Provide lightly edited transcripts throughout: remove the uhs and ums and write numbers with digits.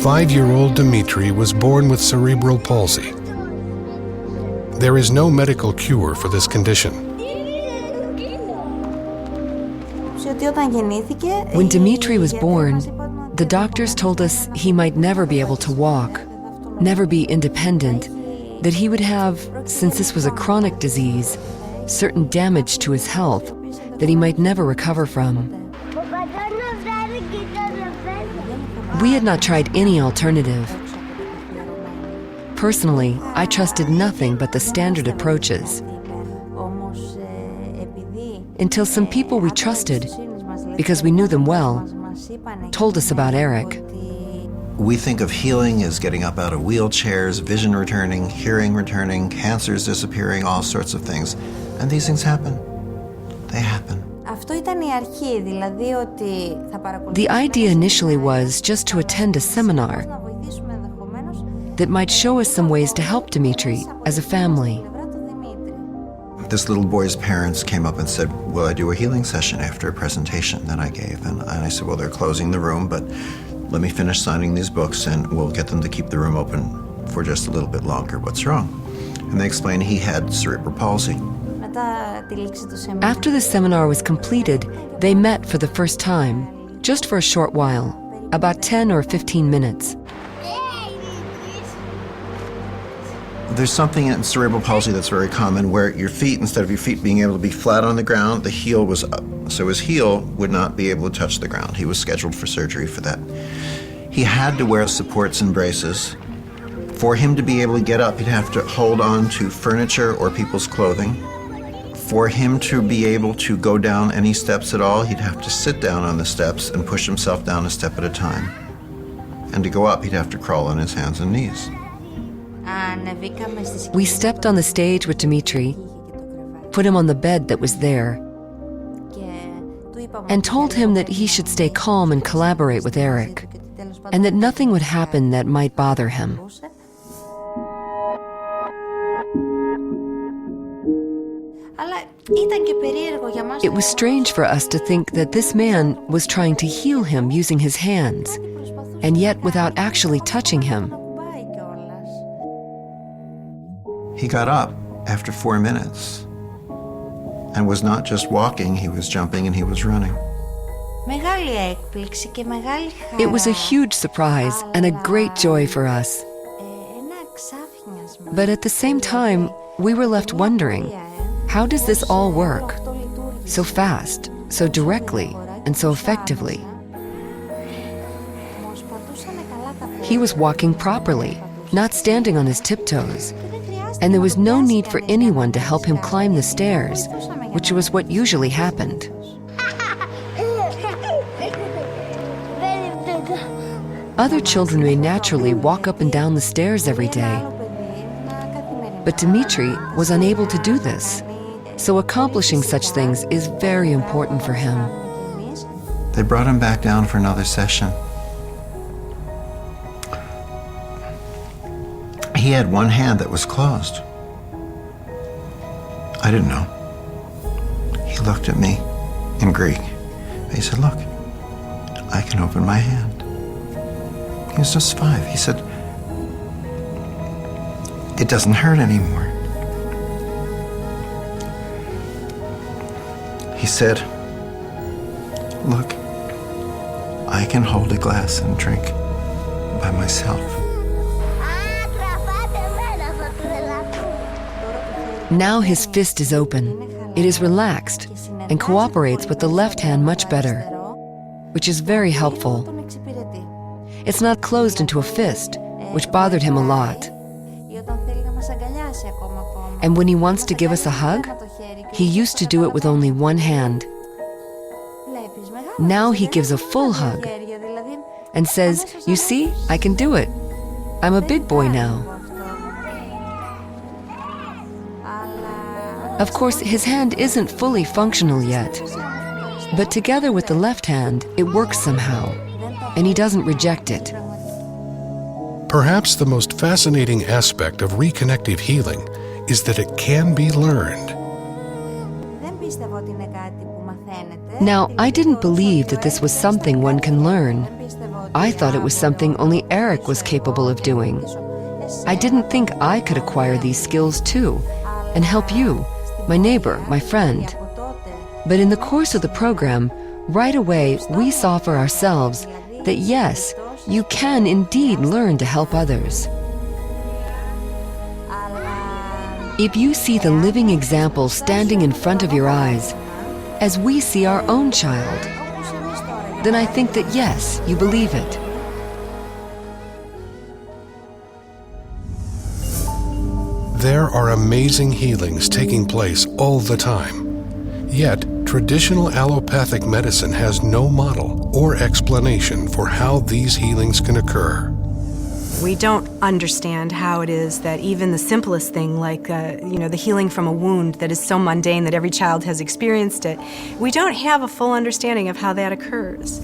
Five-year-old Dimitri was born with cerebral palsy. There is no medical cure for this condition. When Dimitri was born, the doctors told us he might never be able to walk, never be independent, that he would have, since this was a chronic disease, certain damage to his health that he might never recover from. We had not tried any alternative. Personally, I trusted nothing but the standard approaches. Until some people we trusted, because we knew them well, told us about Eric. We think of healing as getting up out of wheelchairs, vision returning, hearing returning, cancers disappearing, all sorts of things. And these things happen. They happen. The idea initially was just to attend a seminar that might show us some ways to help Dimitri as a family. This little boy's parents came up and said, will I do a healing session after a presentation that I gave? And I said, well, they're closing the room, but let me finish signing these books and we'll get them to keep the room open for just a little bit longer. What's wrong? And they explained he had cerebral palsy. After the seminar was completed, they met for the first time, just for a short while, about 10 or 15 minutes. There's something in cerebral palsy that's very common where your feet, instead of your feet being able to be flat on the ground, the heel was up. So his heel would not be able to touch the ground. He was scheduled for surgery for that. He had to wear supports and braces. For him to be able to get up, he'd have to hold on to furniture or people's clothing. For him to be able to go down any steps at all, he'd have to sit down on the steps and push himself down a step at a time. And to go up, he'd have to crawl on his hands and knees. We stepped on the stage with Dimitri, put him on the bed that was there, and told him that he should stay calm and collaborate with Eric, and that nothing would happen that might bother him. It was strange for us to think that this man was trying to heal him using his hands, and yet without actually touching him. He got up after 4 minutes and was not just walking, he was jumping and he was running. It was a huge surprise and a great joy for us. But at the same time, we were left wondering, how does this all work? So fast, so directly, and so effectively. He was walking properly, not standing on his tiptoes. And there was no need for anyone to help him climb the stairs, which was what usually happened. Other children may naturally walk up and down the stairs every day. But Dimitri was unable to do this, so accomplishing such things is very important for him. They brought him back down for another session. He had one hand that was closed. I didn't know. He looked at me in Greek. He said, look, I can open my hand. He was just 5. He said, it doesn't hurt anymore. He said, look, I can hold a glass and drink by myself. Now his fist is open. It is relaxed and cooperates with the left hand much better, which is very helpful. It's not closed into a fist, which bothered him a lot. And when he wants to give us a hug, he used to do it with only one hand. Now he gives a full hug and says, "You see, I can do it. I'm a big boy now." Of course, his hand isn't fully functional yet, but together with the left hand, it works somehow, and he doesn't reject it. Perhaps the most fascinating aspect of reconnective healing is that it can be learned. Now, I didn't believe that this was something one can learn. I thought it was something only Eric was capable of doing. I didn't think I could acquire these skills too, and help you, my neighbor, my friend. But in the course of the program, right away we saw for ourselves that yes, you can indeed learn to help others. If you see the living example standing in front of your eyes, as we see our own child, then I think that yes, you believe it. There are amazing healings taking place all the time. Yet, traditional allopathic medicine has no model or explanation for how these healings can occur. We don't understand how it is that even the simplest thing, like the healing from a wound that is so mundane that every child has experienced it, we don't have a full understanding of how that occurs.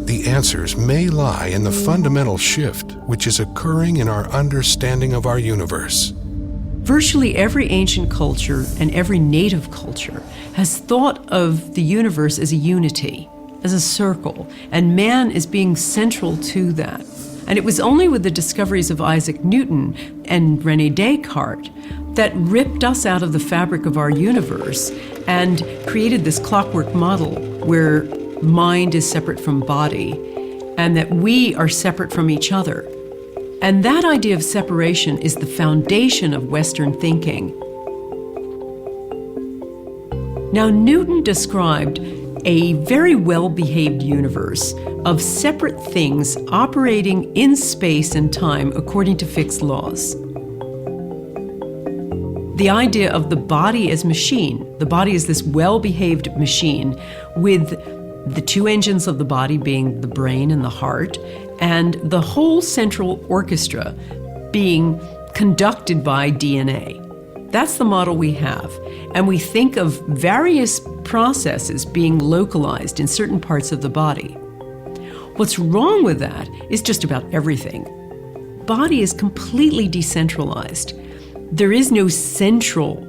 The answers may lie in the fundamental shift which is occurring in our understanding of our universe. Virtually every ancient culture and every native culture has thought of the universe as a unity, as a circle, and man is being central to that. And it was only with the discoveries of Isaac Newton and René Descartes that ripped us out of the fabric of our universe and created this clockwork model where mind is separate from body and that we are separate from each other. And that idea of separation is the foundation of Western thinking. Now, Newton described a very well-behaved universe of separate things operating in space and time according to fixed laws. The idea of the body as machine. The body is this well-behaved machine with the two engines of the body being the brain and the heart, and the whole central orchestra being conducted by DNA. That's the model we have. And we think of various processes being localized in certain parts of the body. What's wrong with that is just about everything. Body is completely decentralized. There is no central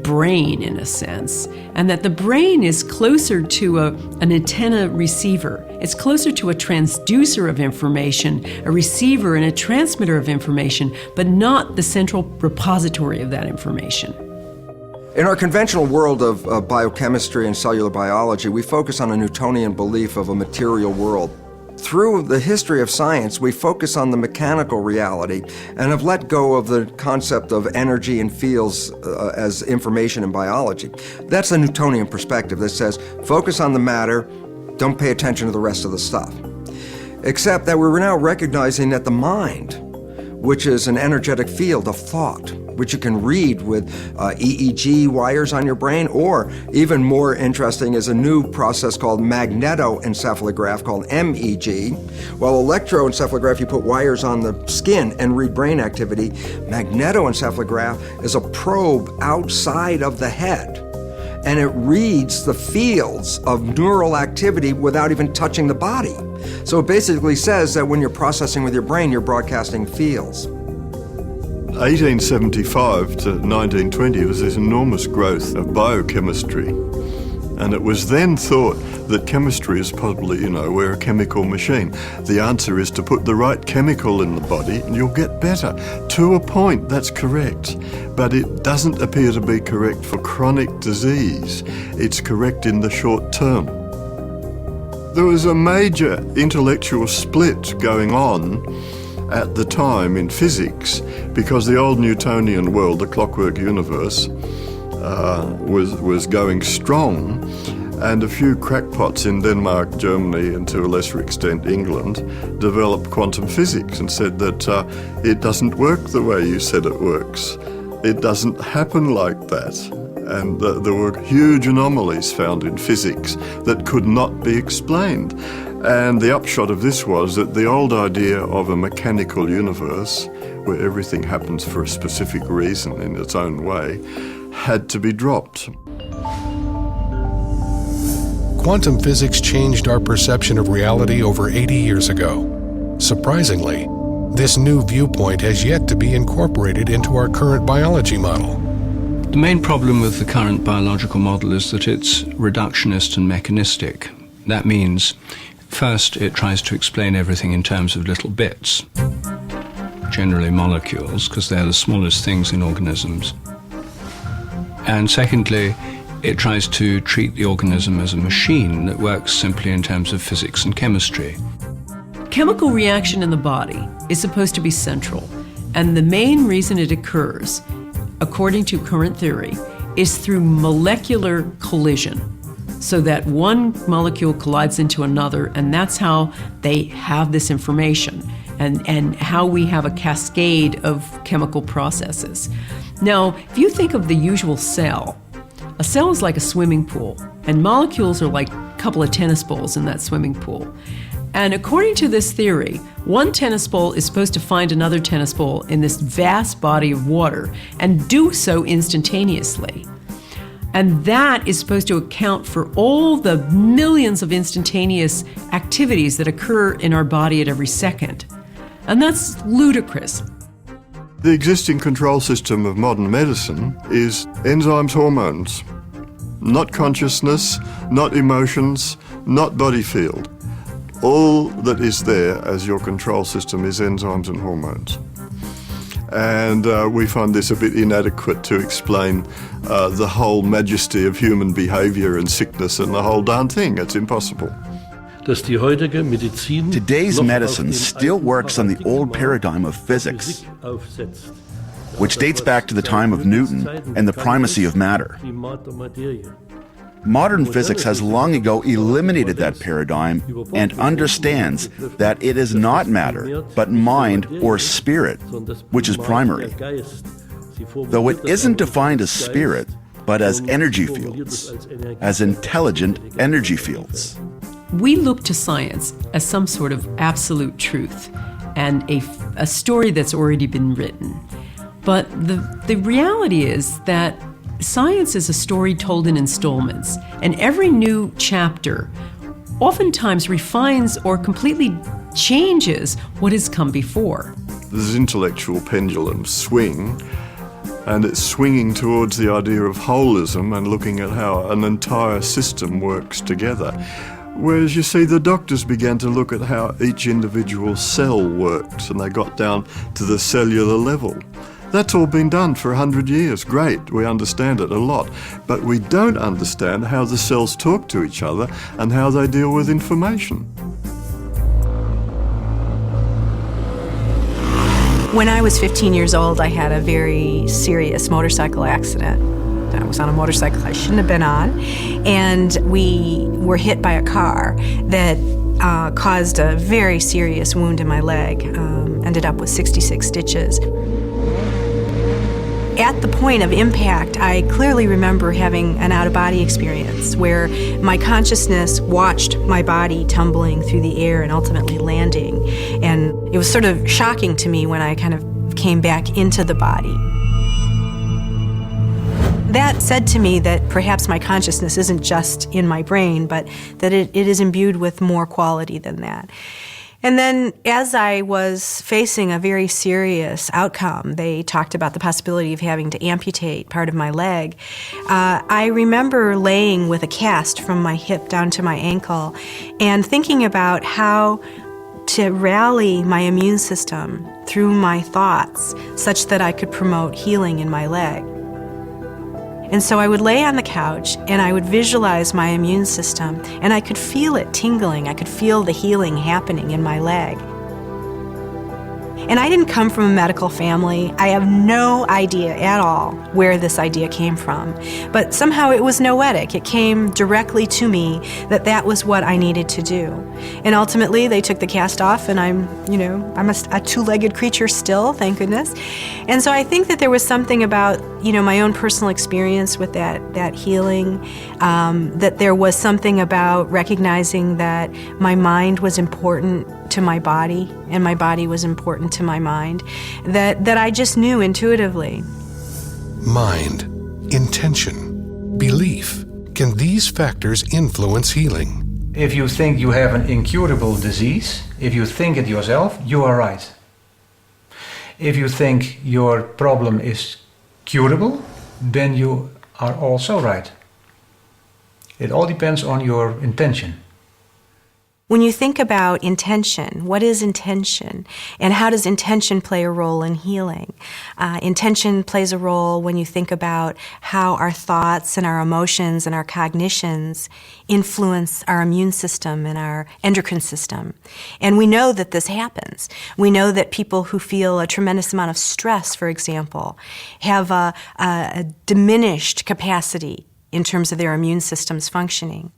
brain, in a sense, and that the brain is closer to an antenna receiver. It's closer to a transducer of information, a receiver and a transmitter of information, but not the central repository of that information. In our conventional world of biochemistry and cellular biology, we focus on a Newtonian belief of a material world. Through the history of science, we focus on the mechanical reality and have let go of the concept of energy and fields as information in biology. That's the Newtonian perspective that says, focus on the matter, don't pay attention to the rest of the stuff. Except that we're now recognizing that the mind, which is an energetic field of thought, which you can read with EEG wires on your brain, or even more interesting is a new process called magnetoencephalograph called MEG. While electroencephalograph, you put wires on the skin and read brain activity, magnetoencephalograph is a probe outside of the head, and it reads the fields of neural activity without even touching the body. So it basically says that when you're processing with your brain, you're broadcasting fields. 1875 to 1920 was this enormous growth of biochemistry, and it was then thought that chemistry is possibly, we're a chemical machine. The answer is to put the right chemical in the body and you'll get better. To a point, that's correct, but it doesn't appear to be correct for chronic disease. It's correct in the short term. There was a major intellectual split going on at the time in physics, because the old Newtonian world, the clockwork universe, was going strong, And a few crackpots in Denmark, Germany, and to a lesser extent England, developed quantum physics and said that it doesn't work the way you said it works. It doesn't happen like that. And there were huge anomalies found in physics that could not be explained. And the upshot of this was that the old idea of a mechanical universe, where everything happens for a specific reason in its own way, had to be dropped. Quantum physics changed our perception of reality over 80 years ago. Surprisingly, this new viewpoint has yet to be incorporated into our current biology model. The main problem with the current biological model is that it's reductionist and mechanistic. That means, first, it tries to explain everything in terms of little bits, generally molecules, because they're the smallest things in organisms. And secondly, it tries to treat the organism as a machine that works simply in terms of physics and chemistry. Chemical reaction in the body is supposed to be central, and the main reason it occurs, according to current theory, is through molecular collision, so that one molecule collides into another, and that's how they have this information, and how we have a cascade of chemical processes. Now, if you think of the usual cell, a cell is like a swimming pool, and molecules are like a couple of tennis balls in that swimming pool. And according to this theory, one tennis ball is supposed to find another tennis ball in this vast body of water and do so instantaneously. And that is supposed to account for all the millions of instantaneous activities that occur in our body at every second. And that's ludicrous. The existing control system of modern medicine is enzymes, hormones. Not consciousness, not emotions, not body field. All that is there as your control system is enzymes and hormones. And we find this a bit inadequate to explain the whole majesty of human behavior and sickness and the whole darn thing. It's impossible. Today's medicine still works on the old paradigm of physics, which dates back to the time of Newton and the primacy of matter. Modern physics has long ago eliminated that paradigm and understands that it is not matter, but mind or spirit, which is primary. Though it isn't defined as spirit, but as energy fields, as intelligent energy fields. We look to science as some sort of absolute truth and a story that's already been written. But the reality is that science is a story told in installments, and every new chapter oftentimes refines or completely changes what has come before. This intellectual pendulum swing, and it's swinging towards the idea of holism and looking at how an entire system works together. Whereas, you see, the doctors began to look at how each individual cell works, and they got down to the cellular level. That's all been done for 100 years. Great, we understand it a lot. But we don't understand how the cells talk to each other and how they deal with information. When I was 15 years old, I had a very serious motorcycle accident. I was on a motorcycle I shouldn't have been on, and we were hit by a car that caused a very serious wound in my leg, ended up with 66 stitches. At the point of impact, I clearly remember having an out-of-body experience where my consciousness watched my body tumbling through the air and ultimately landing. And it was sort of shocking to me when I kind of came back into the body. That said to me that perhaps my consciousness isn't just in my brain, but that it is imbued with more quality than that. And then as I was facing a very serious outcome, they talked about the possibility of having to amputate part of my leg. I remember laying with a cast from my hip down to my ankle and thinking about how to rally my immune system through my thoughts such that I could promote healing in my leg. And so I would lay on the couch and I would visualize my immune system, and I could feel it tingling. I could feel the healing happening in my leg. And I didn't come from a medical family. I have no idea at all where this idea came from. But somehow it was noetic. It came directly to me that that was what I needed to do. And ultimately, they took the cast off, and I'm a two-legged creature still, thank goodness. And so I think that there was something about, my own personal experience with that healing, that there was something about recognizing that my mind was important to my body, and my body was important to my mind, that I just knew intuitively. Mind, intention, belief. Can these factors influence healing? If you think you have an incurable disease, if you think it yourself, you are right. If you think your problem is curable, then you are also right. It all depends on your intention. When you think about intention, what is intention? And how does intention play a role in healing? Intention plays a role when you think about how our thoughts and our emotions and our cognitions influence our immune system and our endocrine system. And we know that this happens. We know that people who feel a tremendous amount of stress, for example, have a diminished capacity in terms of their immune system's functioning.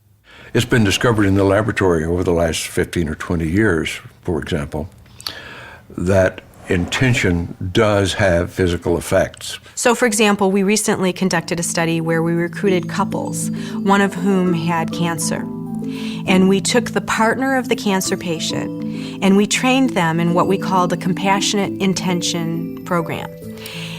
It's been discovered in the laboratory over the last 15 or 20 years, for example, that intention does have physical effects. So, for example, we recently conducted a study where we recruited couples, one of whom had cancer. And we took the partner of the cancer patient and we trained them in what we called a compassionate intention program.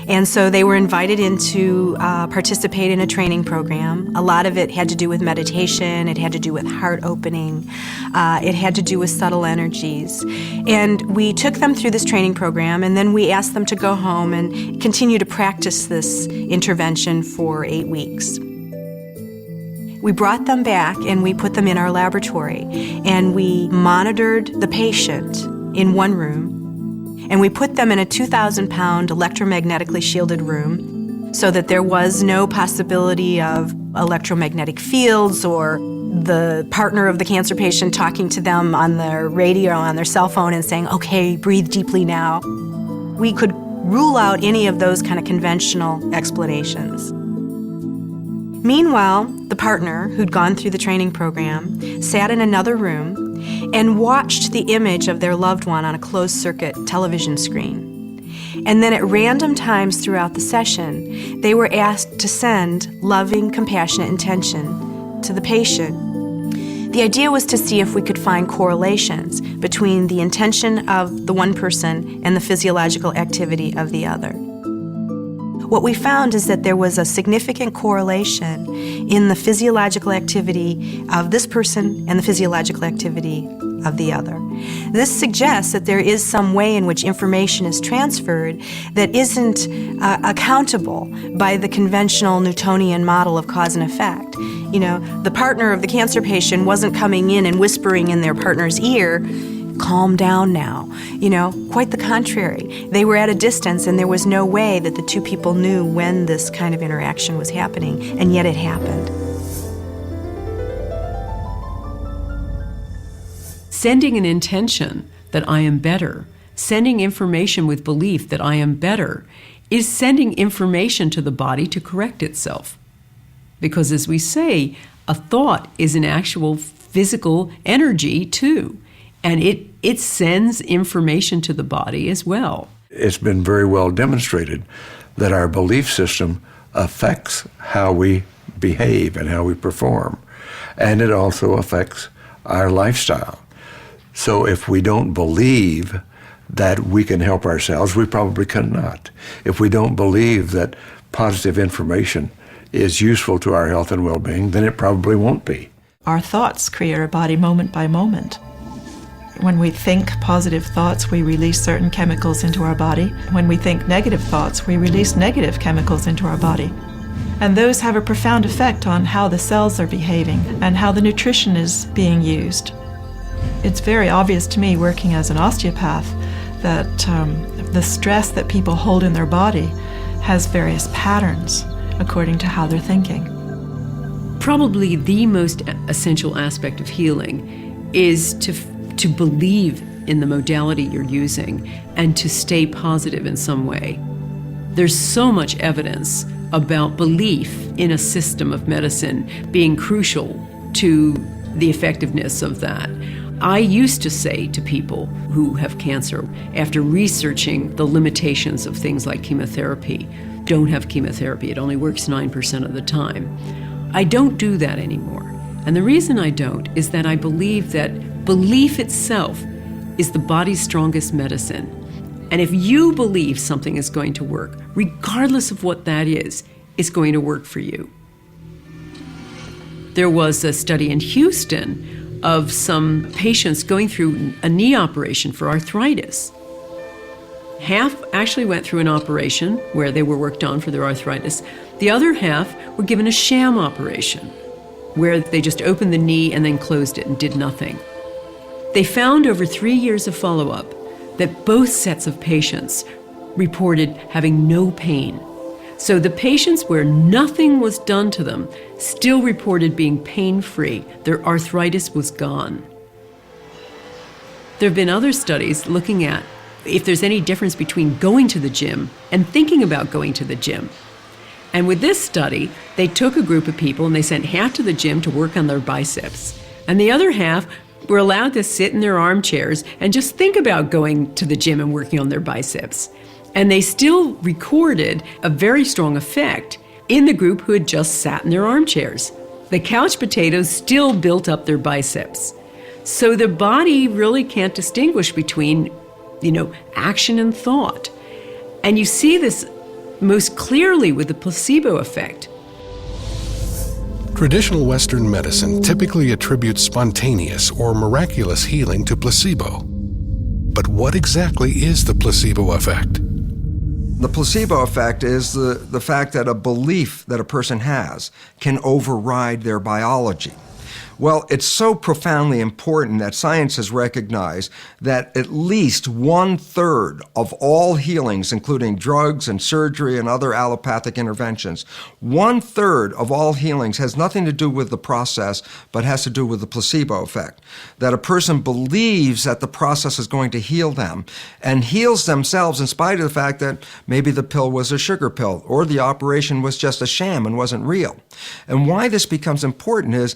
And so they were invited in to participate in a training program. A lot of it had to do with meditation. It had to do with heart opening. It had to do with subtle energies. And we took them through this training program, and then we asked them to go home and continue to practice this intervention for 8 weeks. We brought them back and we put them in our laboratory, and we monitored the patient in one room. And we put them in a 2,000-pound electromagnetically shielded room so that there was no possibility of electromagnetic fields or the partner of the cancer patient talking to them on their radio, on their cell phone and saying, okay, breathe deeply now. We could rule out any of those kind of conventional explanations. Meanwhile, the partner who'd gone through the training program sat in another room and watched the image of their loved one on a closed-circuit television screen. And then at random times throughout the session, they were asked to send loving, compassionate intention to the patient. The idea was to see if we could find correlations between the intention of the one person and the physiological activity of the other. What we found is that there was a significant correlation in the physiological activity of this person and the physiological activity of the other. This suggests that there is some way in which information is transferred that isn't accountable by the conventional Newtonian model of cause and effect. The partner of the cancer patient wasn't coming in and whispering in their partner's ear, calm down now. Quite the contrary. They were at a distance, and there was no way that the two people knew when this kind of interaction was happening, and yet it happened. Sending an intention that I am better, sending information with belief that I am better, is sending information to the body to correct itself. Because as we say, a thought is an actual physical energy too. And it sends information to the body as well. It's been very well demonstrated that our belief system affects how we behave and how we perform. And it also affects our lifestyle. So if we don't believe that we can help ourselves, we probably cannot. If we don't believe that positive information is useful to our health and well-being, then it probably won't be. Our thoughts create our body moment by moment. When we think positive thoughts, we release certain chemicals into our body. When we think negative thoughts, we release negative chemicals into our body. And those have a profound effect on how the cells are behaving and how the nutrition is being used. It's very obvious to me, working as an osteopath, that the stress that people hold in their body has various patterns according to how they're thinking. Probably the most essential aspect of healing is to believe in the modality you're using and to stay positive in some way. There's so much evidence about belief in a system of medicine being crucial to the effectiveness of that. I used to say to people who have cancer, after researching the limitations of things like chemotherapy, don't have chemotherapy, it only works 9% of the time. I don't do that anymore. And the reason I don't is that I believe that belief itself is the body's strongest medicine. And if you believe something is going to work, regardless of what that is, it's going to work for you. There was a study in Houston of some patients going through a knee operation for arthritis. Half actually went through an operation where they were worked on for their arthritis. The other half were given a sham operation where they just opened the knee and then closed it and did nothing. They found over 3 years of follow-up that both sets of patients reported having no pain. So the patients where nothing was done to them still reported being pain-free. Their arthritis was gone. There have been other studies looking at if there's any difference between going to the gym and thinking about going to the gym. And with this study, they took a group of people and they sent half to the gym to work on their biceps. And the other half were allowed to sit in their armchairs and just think about going to the gym and working on their biceps. And they still recorded a very strong effect in the group who had just sat in their armchairs. The couch potatoes still built up their biceps. So the body really can't distinguish between, action and thought. And you see this most clearly with the placebo effect. Traditional Western medicine typically attributes spontaneous or miraculous healing to placebo. But what exactly is the placebo effect? The placebo effect is the fact that a belief that a person has can override their biology. Well, it's so profoundly important that science has recognized that at least 1/3 of all healings, including drugs and surgery and other allopathic interventions, 1/3 of all healings has nothing to do with the process, but has to do with the placebo effect. That a person believes that the process is going to heal them and heals themselves in spite of the fact that maybe the pill was a sugar pill or the operation was just a sham and wasn't real. And why this becomes important is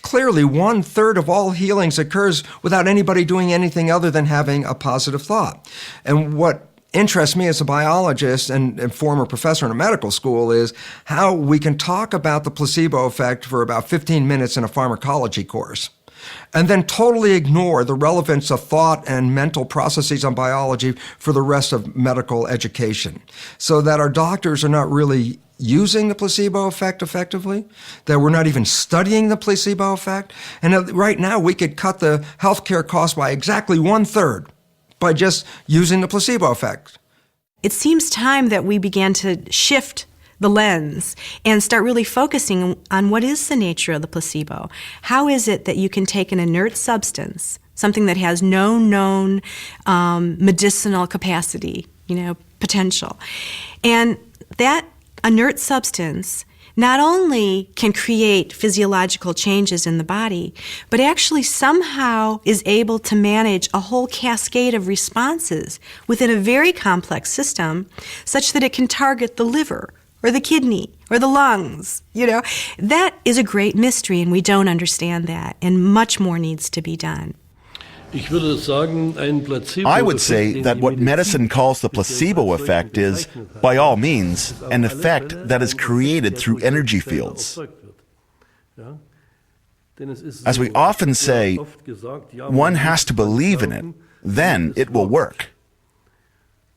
clearly 1/3 of all healings occurs without anybody doing anything other than having a positive thought. And what interests me as a biologist and former professor in a medical school is how we can talk about the placebo effect for about 15 minutes in a pharmacology course, and then totally ignore the relevance of thought and mental processes on biology for the rest of medical education, so that our doctors are not really using the placebo effect effectively, that we're not even studying the placebo effect. And right now we could cut the healthcare cost by exactly 1/3 by just using the placebo effect. It seems time that we began to shift the lens and start really focusing on what is the nature of the placebo. How is it that you can take an inert substance, something that has no known medicinal capacity, potential, and that inert substance not only can create physiological changes in the body, but actually somehow is able to manage a whole cascade of responses within a very complex system, such that it can target the liver or the kidney or the lungs. That is a great mystery, and we don't understand that, and much more needs to be done. I would say that what medicine calls the placebo effect is, by all means, an effect that is created through energy fields. As we often say, one has to believe in it, then it will work.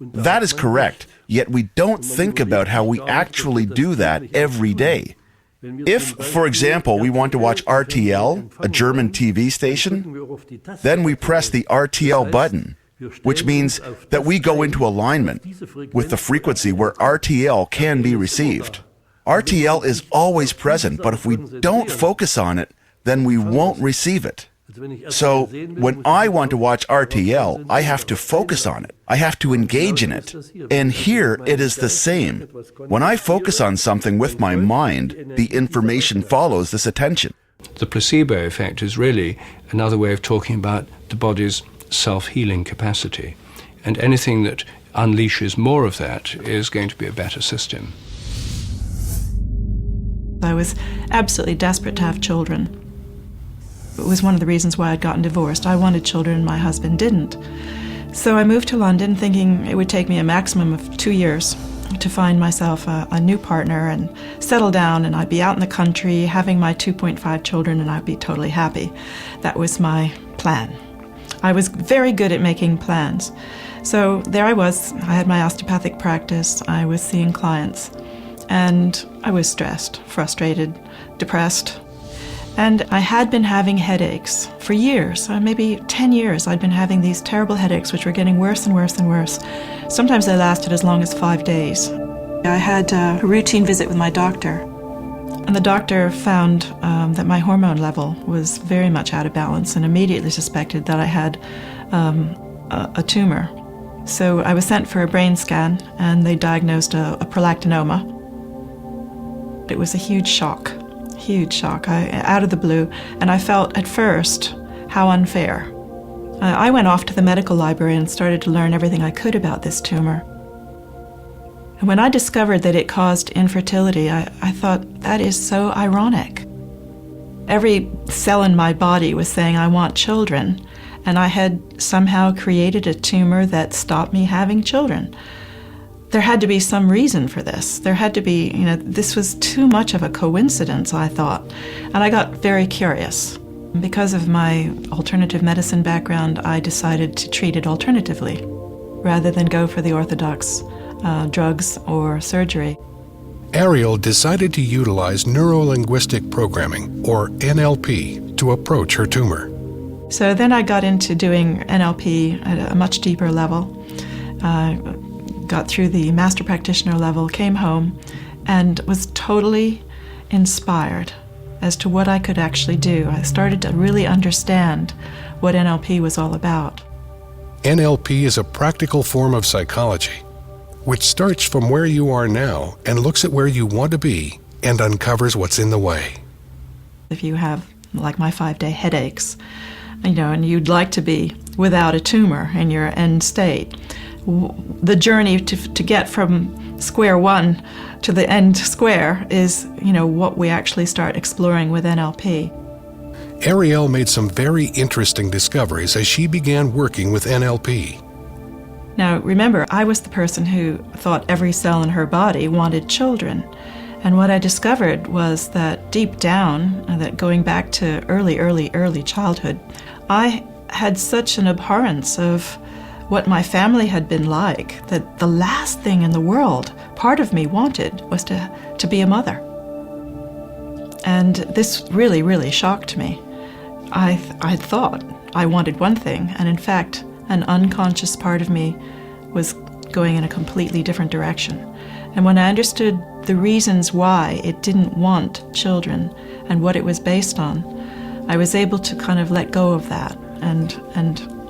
That is correct, yet we don't think about how we actually do that every day. If, for example, we want to watch RTL, a German TV station, then we press the RTL button, which means that we go into alignment with the frequency where RTL can be received. RTL is always present, but if we don't focus on it, then we won't receive it. So when I want to watch RTL, I have to focus on it. I have to engage in it. And here it is the same. When I focus on something with my mind, the information follows this attention. The placebo effect is really another way of talking about the body's self-healing capacity. And anything that unleashes more of that is going to be a better system. I was absolutely desperate to have children. It was one of the reasons why I'd gotten divorced. I wanted children and my husband didn't. So I moved to London thinking it would take me a maximum of 2 years to find myself a new partner and settle down, and I'd be out in the country having my 2.5 children and I'd be totally happy. That was my plan. I was very good at making plans. So there I was. I had my osteopathic practice. I was seeing clients. And I was stressed, frustrated, depressed. And I had been having headaches for years, maybe 10 years. I'd been having these terrible headaches, which were getting worse and worse and worse. Sometimes they lasted as long as 5 days. I had a routine visit with my doctor. And the doctor found that my hormone level was very much out of balance and immediately suspected that I had a tumor. So I was sent for a brain scan, and they diagnosed a prolactinoma. It was a huge shock, out of the blue, and I felt at first how unfair. I went off to the medical library and started to learn everything I could about this tumor. And when I discovered that it caused infertility, I thought, that is so ironic. Every cell in my body was saying, I want children, and I had somehow created a tumor that stopped me having children. There had to be some reason for this. There had to be, this was too much of a coincidence, I thought. And I got very curious. Because of my alternative medicine background, I decided to treat it alternatively, rather than go for the orthodox drugs or surgery. Ariel decided to utilize neuro-linguistic programming, or NLP, to approach her tumor. So then I got into doing NLP at a much deeper level. Got through the master practitioner level, came home, and was totally inspired as to what I could actually do. I started to really understand what NLP was all about. NLP is a practical form of psychology, which starts from where you are now and looks at where you want to be and uncovers what's in the way. If you have, like my 5-day headaches, and you'd like to be without a tumor in your end state, the journey to get from square one to the end square is, what we actually start exploring with NLP. Ariel made some very interesting discoveries as she began working with NLP. Now, remember, I was the person who thought every cell in her body wanted children. And what I discovered was that deep down, that going back to early childhood, I had such an abhorrence of what my family had been like, that the last thing in the world part of me wanted was to be a mother. And this really, really shocked me. I thought I wanted one thing, and in fact, an unconscious part of me was going in a completely different direction. And when I understood the reasons why it didn't want children and what it was based on, I was able to kind of let go of that and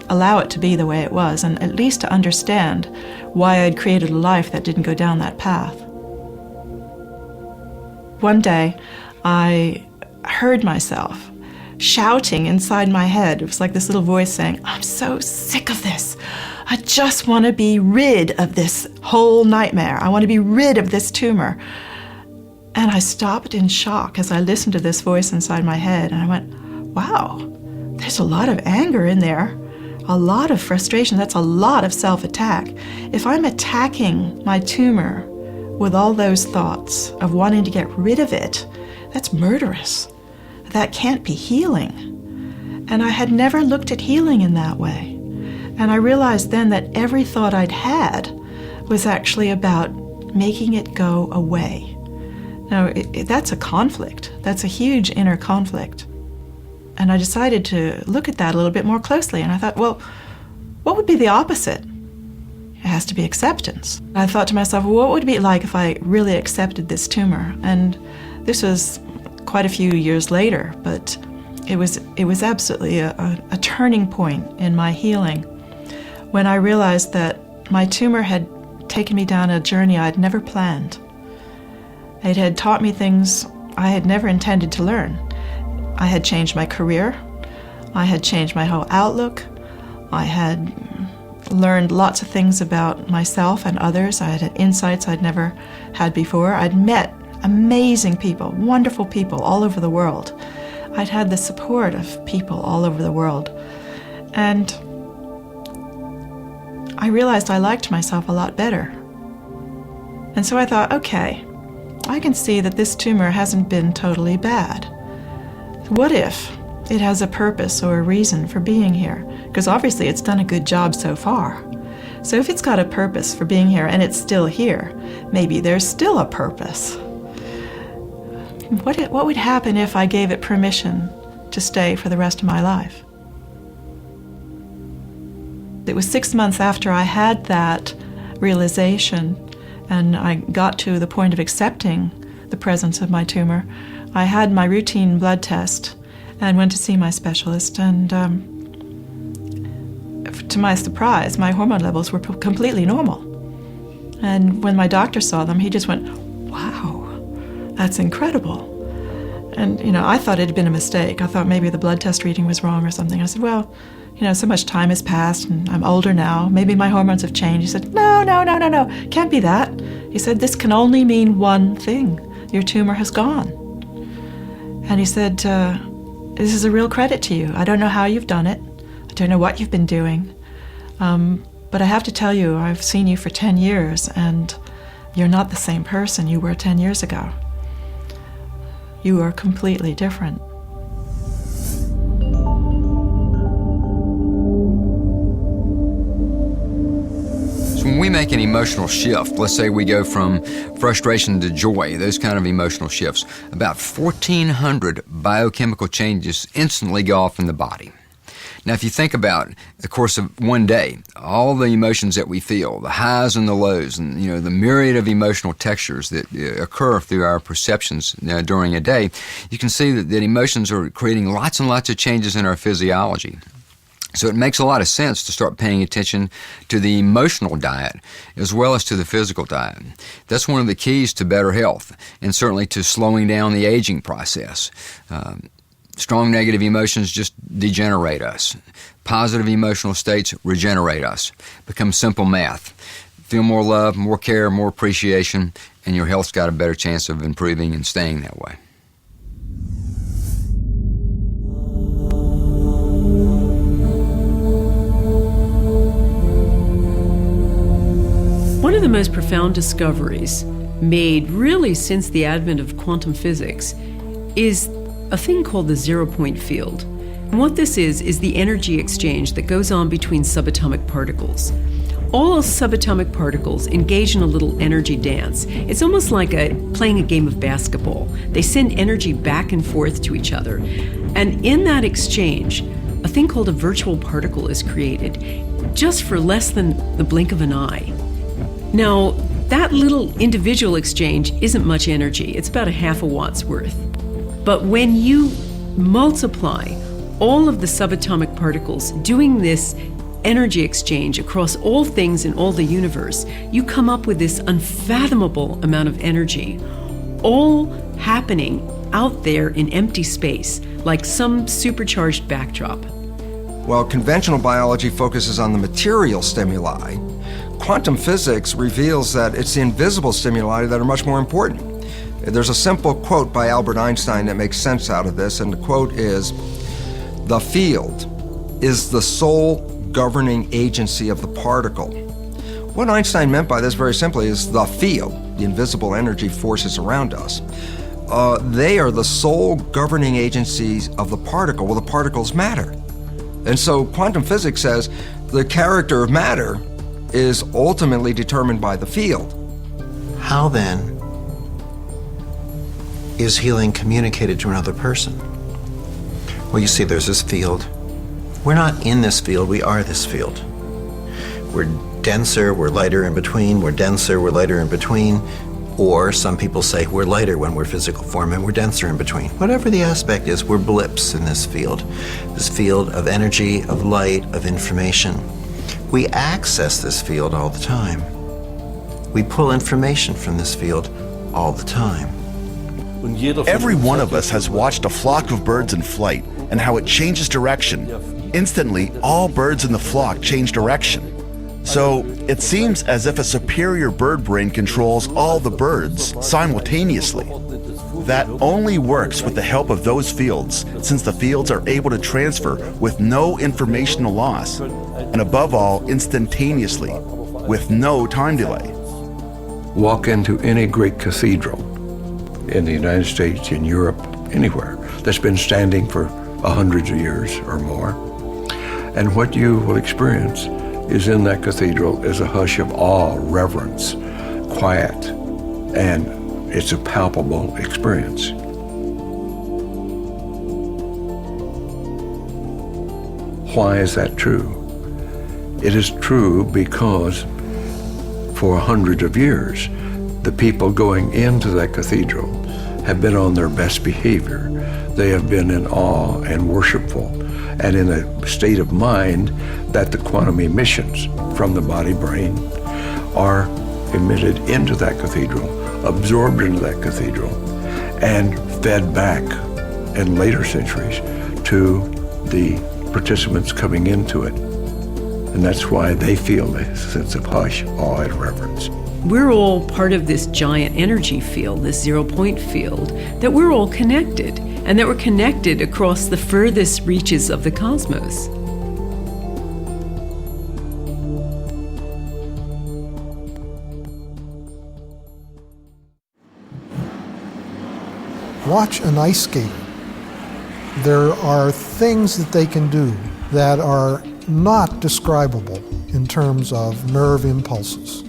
allow it to be the way it was, and at least to understand why I'd created a life that didn't go down that path. One day, I heard myself shouting inside my head. It was like this little voice saying, I'm so sick of this. I just want to be rid of this whole nightmare. I want to be rid of this tumor. And I stopped in shock as I listened to this voice inside my head, and I went, wow, there's a lot of anger in there. A lot of frustration. That's a lot of self-attack. If I'm attacking my tumor with all those thoughts of wanting to get rid of it, that's murderous. That can't be healing. And I had never looked at healing in that way. And I realized then that every thought I'd had was actually about making it go away. Now, that's a conflict. That's a huge inner conflict. And I decided to look at that a little bit more closely. And I thought, well, what would be the opposite? It has to be acceptance. I thought to myself, well, what would it be like if I really accepted this tumor? And this was quite a few years later, but it was absolutely a turning point in my healing when I realized that my tumor had taken me down a journey I'd never planned. It had taught me things I had never intended to learn. I had changed my career. I had changed my whole outlook. I had learned lots of things about myself and others. I had insights I'd never had before. I'd met amazing people, wonderful people all over the world. I'd had the support of people all over the world. And I realized I liked myself a lot better. And so I thought, okay, I can see that this tumor hasn't been totally bad. What if it has a purpose or a reason for being here? Because obviously it's done a good job so far. So if it's got a purpose for being here and it's still here, maybe there's still a purpose. What would happen if I gave it permission to stay for the rest of my life? It was 6 months after I had that realization and I got to the point of accepting the presence of my tumor. I had my routine blood test and went to see my specialist, and to my surprise, my hormone levels were completely normal. And when my doctor saw them, he just went, "Wow, that's incredible." And, I thought it had been a mistake. I thought maybe the blood test reading was wrong or something. I said, well, so much time has passed and I'm older now. Maybe my hormones have changed. He said, no, can't be that. He said, this can only mean one thing. Your tumor has gone. And he said, this is a real credit to you. I don't know how you've done it. I don't know what you've been doing. But I have to tell you, I've seen you for 10 years and you're not the same person you were 10 years ago. You are completely different. So when we make an emotional shift, let's say we go from frustration to joy, those kind of emotional shifts, about 1,400 biochemical changes instantly go off in the body. Now, if you think about the course of one day, all the emotions that we feel, the highs and the lows, and the myriad of emotional textures that occur through our perceptions during a day, you can see that emotions are creating lots and lots of changes in our physiology. So it makes a lot of sense to start paying attention to the emotional diet as well as to the physical diet. That's one of the keys to better health and certainly to slowing down the aging process. Strong negative emotions just degenerate us. Positive emotional states regenerate us. Become simple math. Feel more love, more care, more appreciation, and your health's got a better chance of improving and staying that way. One of the most profound discoveries made really since the advent of quantum physics is a thing called the zero-point field. And what this is the energy exchange that goes on between subatomic particles. All subatomic particles engage in a little energy dance. It's almost like playing a game of basketball. They send energy back and forth to each other. And in that exchange, a thing called a virtual particle is created, just for less than the blink of an eye. Now, that little individual exchange isn't much energy. It's about a half a watt's worth. But when you multiply all of the subatomic particles doing this energy exchange across all things in all the universe, you come up with this unfathomable amount of energy, all happening out there in empty space, like some supercharged backdrop. While conventional biology focuses on the material stimuli, quantum physics reveals that it's the invisible stimuli that are much more important. There's a simple quote by Albert Einstein that makes sense out of this, and the quote is, "The field is the sole governing agency of the particle." What Einstein meant by this very simply is the field, the invisible energy forces around us, they are the sole governing agencies of the particle. Well, the particles matter. And so quantum physics says the character of matter is ultimately determined by the field. How then is healing communicated to another person? Well, you see, there's this field. We're not in this field, we are this field. We're denser, we're lighter in between, we're denser, we're lighter in between, or some people say we're lighter when we're physical form and we're denser in between. Whatever the aspect is, we're blips in this field of energy, of light, of information. We access this field all the time. We pull information from this field all the time. Every one of us has watched a flock of birds in flight and how it changes direction, Instantly, all birds in the flock change direction. So it seems as if a superior bird brain controls all the birds simultaneously. That only works with the help of those fields, since the fields are able to transfer with no informational loss, and above all, instantaneously, with no time delay. Walk into any great cathedral in the United States, in Europe, anywhere that's been standing for hundreds of years or more, and what you will experience is in that cathedral is a hush of awe, reverence, quiet, and it's a palpable experience. Why is that true? It is true because for hundreds of years, the people going into that cathedral have been on their best behavior. They have been in awe and worshipful and in a state of mind that the quantum emissions from the body-brain are emitted into that cathedral, absorbed into that cathedral, and fed back in later centuries to the participants coming into it. And that's why they feel a sense of hush, awe, and reverence. We're all part of this giant energy field, this zero-point field, that we're all connected, and that we're connected across the furthest reaches of the cosmos. Watch an ice skater. There are things that they can do that are not describable in terms of nerve impulses.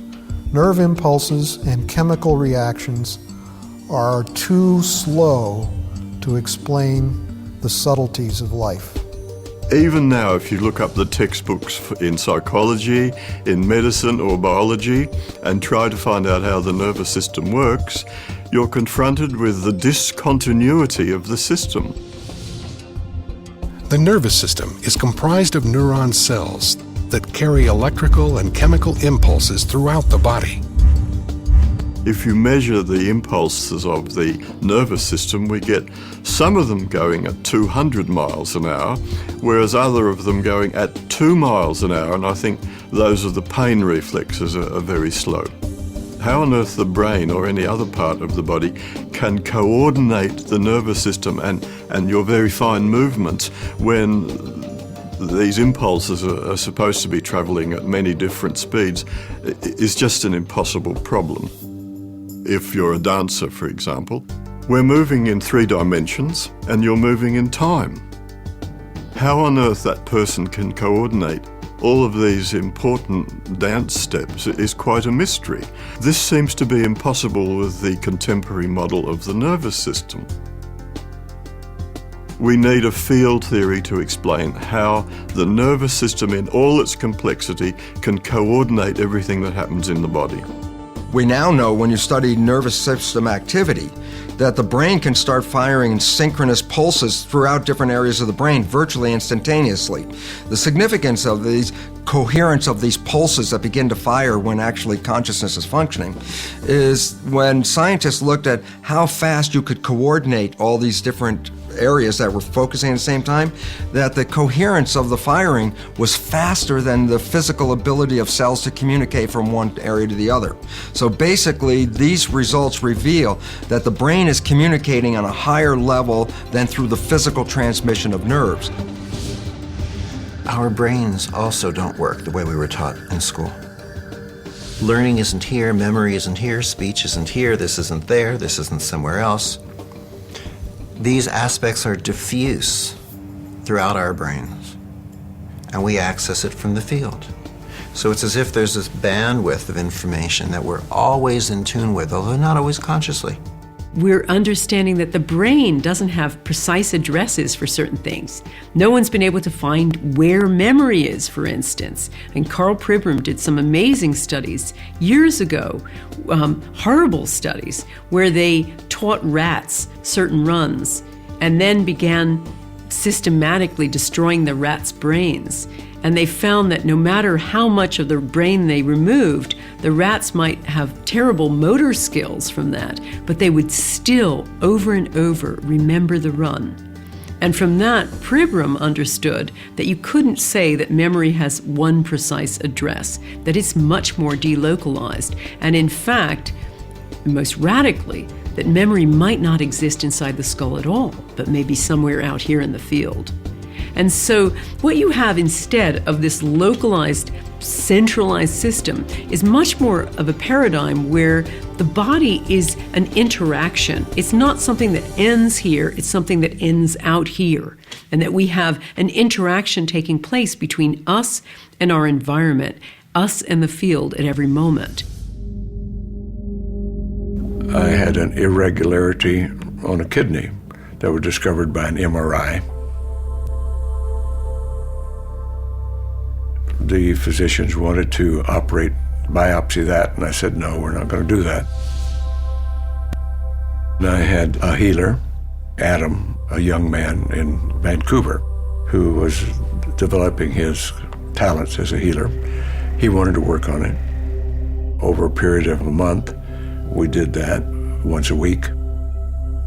Nerve impulses and chemical reactions are too slow to explain the subtleties of life. Even now, if you look up the textbooks in psychology, in medicine or biology, and try to find out how the nervous system works, you're confronted with the discontinuity of the system. The nervous system is comprised of neuron cells that carry electrical and chemical impulses throughout the body. If you measure the impulses of the nervous system, we get some of them going at 200 miles an hour, whereas other of them going at 2 miles an hour, and I think those of the pain reflexes are very slow. How on earth the brain or any other part of the body can coordinate the nervous system and your very fine movements when these impulses are supposed to be travelling at many different speeds is just an impossible problem. If you're a dancer, for example, we're moving in 3 dimensions and you're moving in time. How on earth that person can coordinate all of these important dance steps is quite a mystery. This seems to be impossible with the contemporary model of the nervous system. We need a field theory to explain how the nervous system in all its complexity can coordinate everything that happens in the body. We now know when you study nervous system activity that the brain can start firing synchronous pulses throughout different areas of the brain virtually instantaneously. The significance of these coherence of these pulses that begin to fire when actually consciousness is functioning is when scientists looked at how fast you could coordinate all these different areas that were focusing at the same time, that the coherence of the firing was faster than the physical ability of cells to communicate from one area to the other. So basically, these results reveal that the brain is communicating on a higher level than through the physical transmission of nerves. Our brains also don't work the way we were taught in school. Learning isn't here, memory isn't here, speech isn't here, this isn't there, this isn't somewhere else. These aspects are diffuse throughout our brains, and we access it from the field. So it's as if there's this bandwidth of information that we're always in tune with, although not always consciously. We're understanding that the brain doesn't have precise addresses for certain things. No one's been able to find where memory is, for instance. And Karl Pribram did some amazing studies years ago, horrible studies, where they taught rats certain runs and then began systematically destroying the rats' brains. And they found that no matter how much of the brain they removed, the rats might have terrible motor skills from that, but they would still, over and over, remember the run. And from that, Pribram understood that you couldn't say that memory has one precise address, that it's much more delocalized. And in fact, most radically, that memory might not exist inside the skull at all, but maybe somewhere out here in the field. And so what you have instead of this localized, centralized system is much more of a paradigm where the body is an interaction. It's not something that ends here, it's something that ends out here. And that we have an interaction taking place between us and our environment, us and the field at every moment. I had an irregularity on a kidney that was discovered by an MRI. The physicians wanted to biopsy that, and I said, no, we're not going to do that. And I had a healer, Adam, a young man in Vancouver, who was developing his talents as a healer. He wanted to work on it. Over a period of a month, we did that once a week.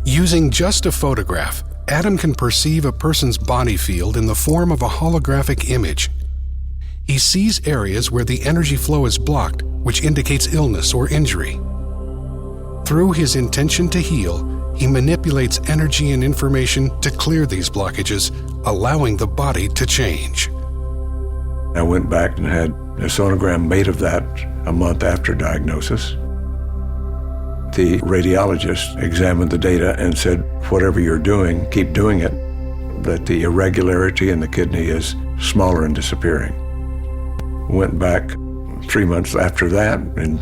Using just a photograph, Adam can perceive a person's body field in the form of a holographic image. He sees areas where the energy flow is blocked, which indicates illness or injury. Through his intention to heal, he manipulates energy and information to clear these blockages, allowing the body to change. I went back and had a sonogram made of that a month after diagnosis. The radiologist examined the data and said, whatever you're doing, keep doing it, that the irregularity in the kidney is smaller and disappearing. Went back 3 months after that, and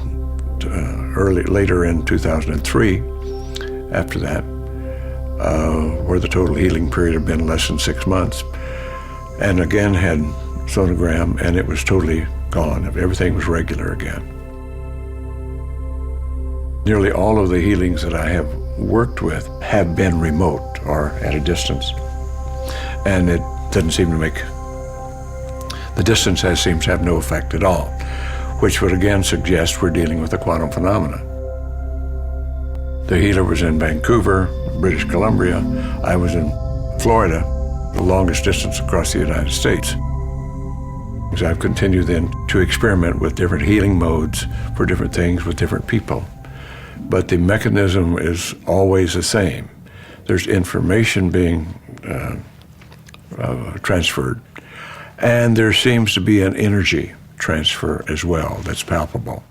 later in 2003, after that, where the total healing period had been less than 6 months, and again had sonogram, and it was totally gone. Everything was regular again. Nearly all of the healings that I have worked with have been remote or at a distance. And it doesn't seem to make, the distance seems to have no effect at all, which would again suggest we're dealing with a quantum phenomena. The healer was in Vancouver, British Columbia. I was in Florida, the longest distance across the United States. So I've continued then to experiment with different healing modes for different things with different people. But the mechanism is always the same. There's information being transferred, and there seems to be an energy transfer as well that's palpable.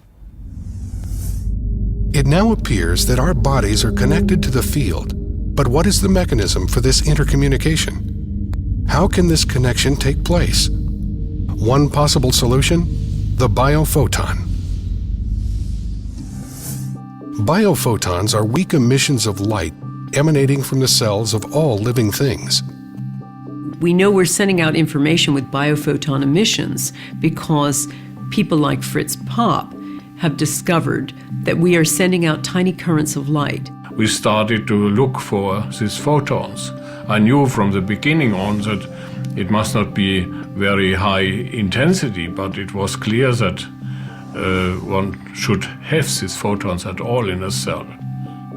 It now appears that our bodies are connected to the field, but what is the mechanism for this intercommunication? How can this connection take place? One possible solution: the biophoton. Biophotons are weak emissions of light emanating from the cells of all living things. We know we're sending out information with biophoton emissions because people like Fritz Popp have discovered that we are sending out tiny currents of light. We started to look for these photons. I knew from the beginning on that it must not be very high intensity, but it was clear that one should have these photons at all in a cell.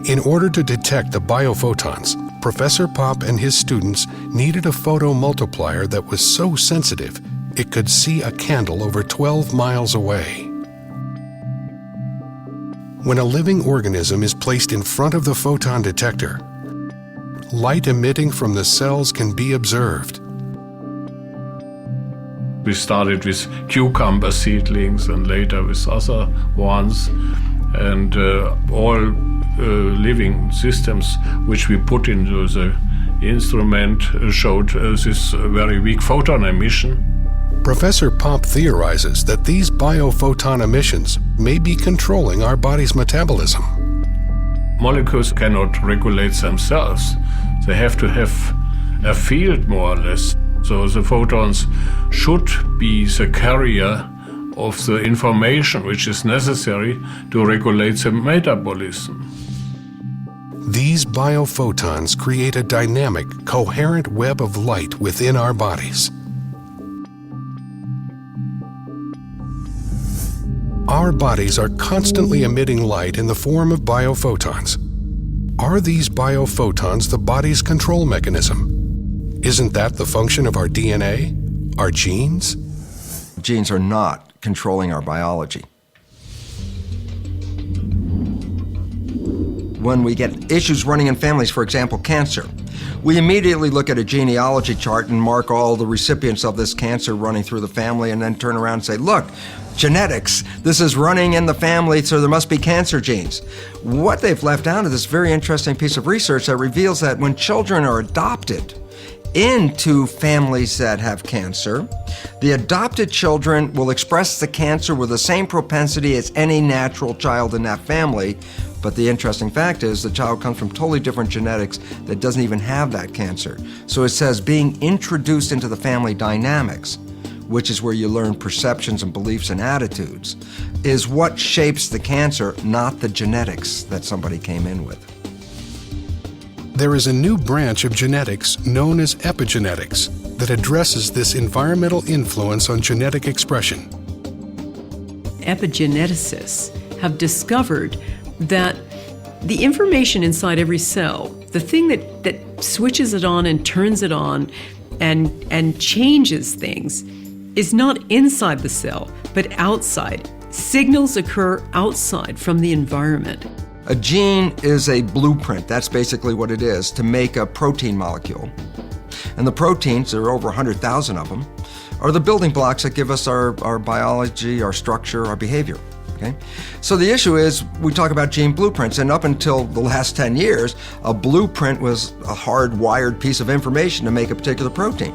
In order to detect the biophotons, Professor Popp and his students needed a photomultiplier that was so sensitive it could see a candle over 12 miles away. When a living organism is placed in front of the photon detector, light emitting from the cells can be observed. We started with cucumber seedlings and later with other ones, and all living systems which we put into the instrument showed this very weak photon emission. Professor Popp theorizes that these biophoton emissions may be controlling our body's metabolism. Molecules cannot regulate themselves. They have to have a field, more or less. So the photons should be the carrier of the information which is necessary to regulate the metabolism. These biophotons create a dynamic, coherent web of light within our bodies. Our bodies are constantly emitting light in the form of biophotons. Are these biophotons the body's control mechanism? Isn't that the function of our DNA? Our genes? Genes are not controlling our biology. When we get issues running in families, for example, cancer, we immediately look at a genealogy chart and mark all the recipients of this cancer running through the family, and then turn around and say, look, genetics, this is running in the family, so there must be cancer genes. What they've left out is this very interesting piece of research that reveals that when children are adopted into families that have cancer, the adopted children will express the cancer with the same propensity as any natural child in that family. But the interesting fact is the child comes from totally different genetics that doesn't even have that cancer. So it says being introduced into the family dynamics, which is where you learn perceptions and beliefs and attitudes, is what shapes the cancer, not the genetics that somebody came in with. There is a new branch of genetics known as epigenetics that addresses this environmental influence on genetic expression. Epigeneticists have discovered that the information inside every cell, the thing that switches it on and turns it on and changes things, is not inside the cell, but outside. Signals occur outside from the environment. A gene is a blueprint, that's basically what it is, to make a protein molecule. And the proteins, there are over 100,000 of them, are the building blocks that give us our biology, our structure, our behavior. Okay? So the issue is, we talk about gene blueprints, and up until the last 10 years, a blueprint was a hardwired piece of information to make a particular protein.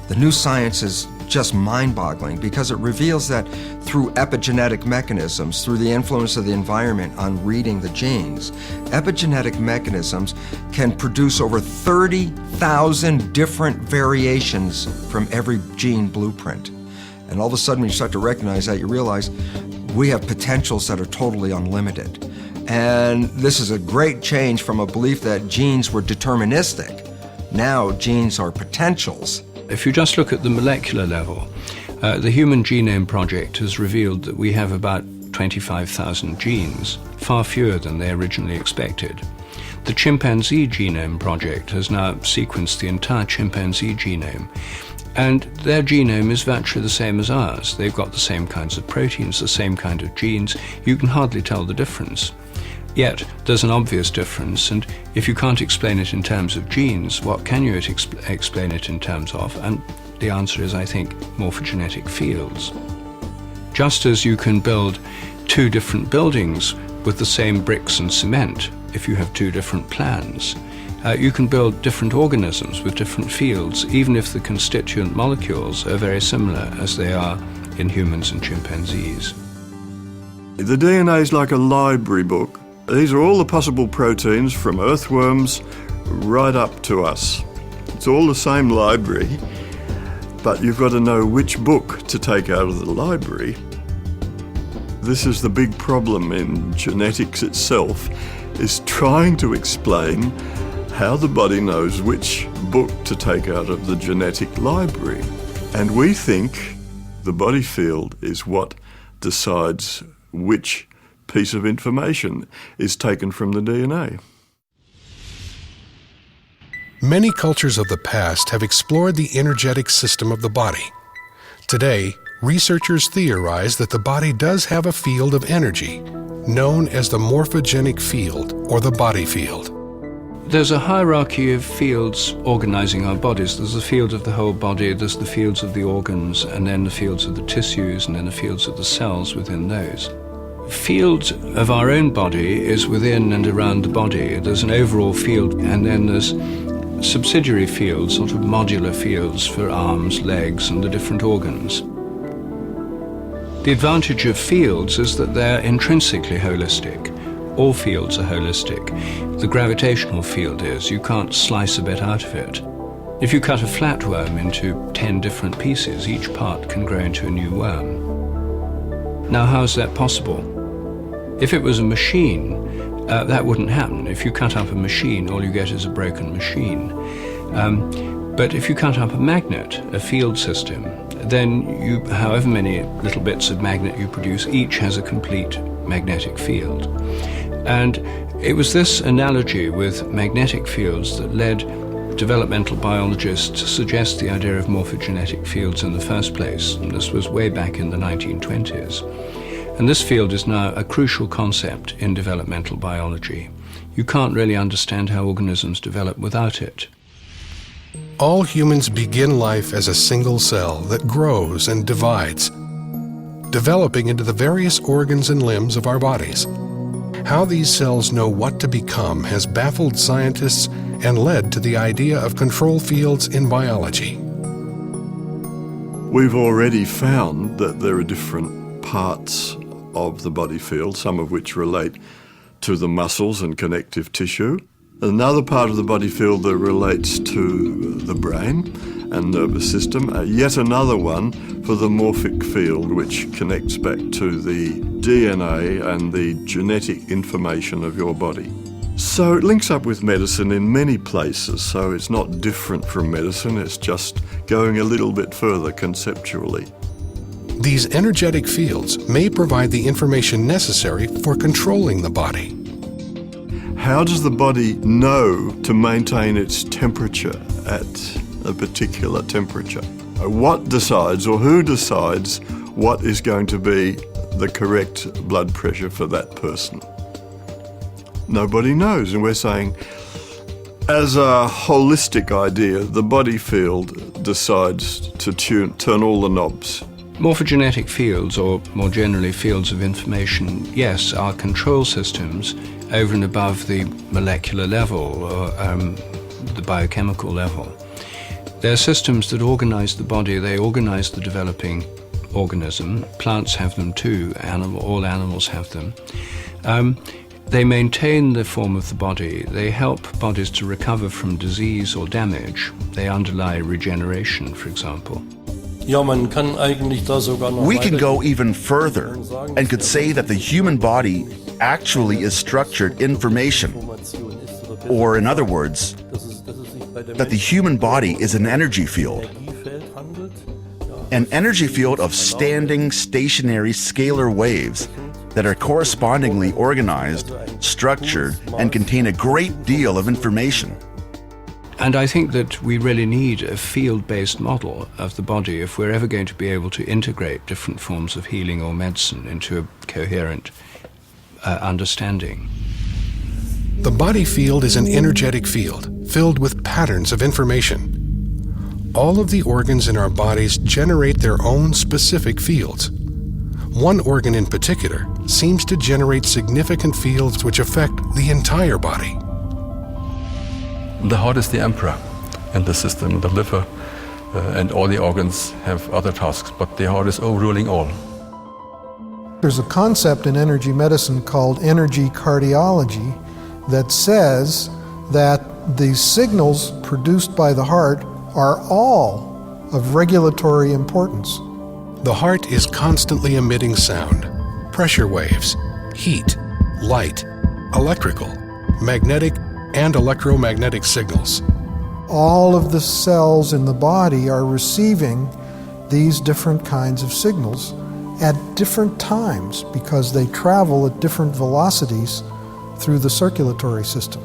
The new science is just mind-boggling because it reveals that through epigenetic mechanisms, through the influence of the environment on reading the genes, epigenetic mechanisms can produce over 30,000 different variations from every gene blueprint. And all of a sudden, when you start to recognize that, you realize we have potentials that are totally unlimited. And this is a great change from a belief that genes were deterministic. Now, genes are potentials. If you just look at the molecular level, the Human Genome Project has revealed that we have about 25,000 genes, far fewer than they originally expected. The Chimpanzee Genome Project has now sequenced the entire chimpanzee genome, and their genome is virtually the same as ours. They've got the same kinds of proteins, the same kind of genes. You can hardly tell the difference. Yet, there's an obvious difference, and if you can't explain it in terms of genes, what can you explain it in terms of? And the answer is, I think, morphogenetic fields. Just as you can build two different buildings with the same bricks and cement, if you have two different plans, you can build different organisms with different fields, even if the constituent molecules are very similar as they are in humans and chimpanzees. The DNA is like a library book. These are all the possible proteins from earthworms right up to us. It's all the same library, but you've got to know which book to take out of the library. This is the big problem in genetics itself, is trying to explain how the body knows which book to take out of the genetic library. And we think the body field is what decides which piece of information is taken from the DNA. Many cultures of the past have explored the energetic system of the body. Today, researchers theorize that the body does have a field of energy, known as the morphogenic field, or the body field. There's a hierarchy of fields organizing our bodies. There's the field of the whole body, there's the fields of the organs, and then the fields of the tissues, and then the fields of the cells within those. Field of our own body is within and around the body. There's an overall field, and then there's subsidiary fields, sort of modular fields for arms, legs, and the different organs. The advantage of fields is that they're intrinsically holistic. All fields are holistic. The gravitational field is. You can't slice a bit out of it. If you cut a flatworm into 10 different pieces, each part can grow into a new worm. Now, how is that possible? If it was a machine, that wouldn't happen. If you cut up a machine, all you get is a broken machine. But if you cut up a magnet, a field system, then you, however many little bits of magnet you produce, each has a complete magnetic field. And it was this analogy with magnetic fields that led developmental biologists suggest the idea of morphogenetic fields in the first place, and this was way back in the 1920s. And this field is now a crucial concept in developmental biology. You can't really understand how organisms develop without it. All humans begin life as a single cell that grows and divides, developing into the various organs and limbs of our bodies. How these cells know what to become has baffled scientists and led to the idea of control fields in biology. We've already found that there are different parts of the body field, some of which relate to the muscles and connective tissue. Another part of the body field that relates to the brain and nervous system, yet another one for the morphic field, which connects back to the DNA and the genetic information of your body. So it links up with medicine in many places, so it's not different from medicine, it's just going a little bit further conceptually. These energetic fields may provide the information necessary for controlling the body. How does the body know to maintain its temperature at a particular temperature? What decides, or who decides, what is going to be the correct blood pressure for that person? Nobody knows, and we're saying, as a holistic idea, the body field decides to turn all the knobs. Morphogenetic fields, or more generally fields of information, yes, are control systems over and above the molecular level or the biochemical level. They're systems that organize the body, they organize the developing organism. Plants have them too, all animals have them. They maintain the form of the body, they help bodies to recover from disease or damage, they underlie regeneration, for example. We can go even further and could say that the human body actually is structured information. Or in other words, that the human body is an energy field. An energy field of standing, stationary scalar waves that are correspondingly organized, structured, and contain a great deal of information. And I think that we really need a field-based model of the body if we're ever going to be able to integrate different forms of healing or medicine into a coherent understanding. The body field is an energetic field filled with patterns of information. All of the organs in our bodies generate their own specific fields. One organ in particular seems to generate significant fields which affect the entire body. The heart is the emperor in the system, the liver, and all the organs have other tasks, but the heart is overruling all. There's a concept in energy medicine called energy cardiology that says that the signals produced by the heart are all of regulatory importance. The heart is constantly emitting sound, pressure waves, heat, light, electrical, magnetic, and electromagnetic signals. All of the cells in the body are receiving these different kinds of signals at different times because they travel at different velocities through the circulatory system.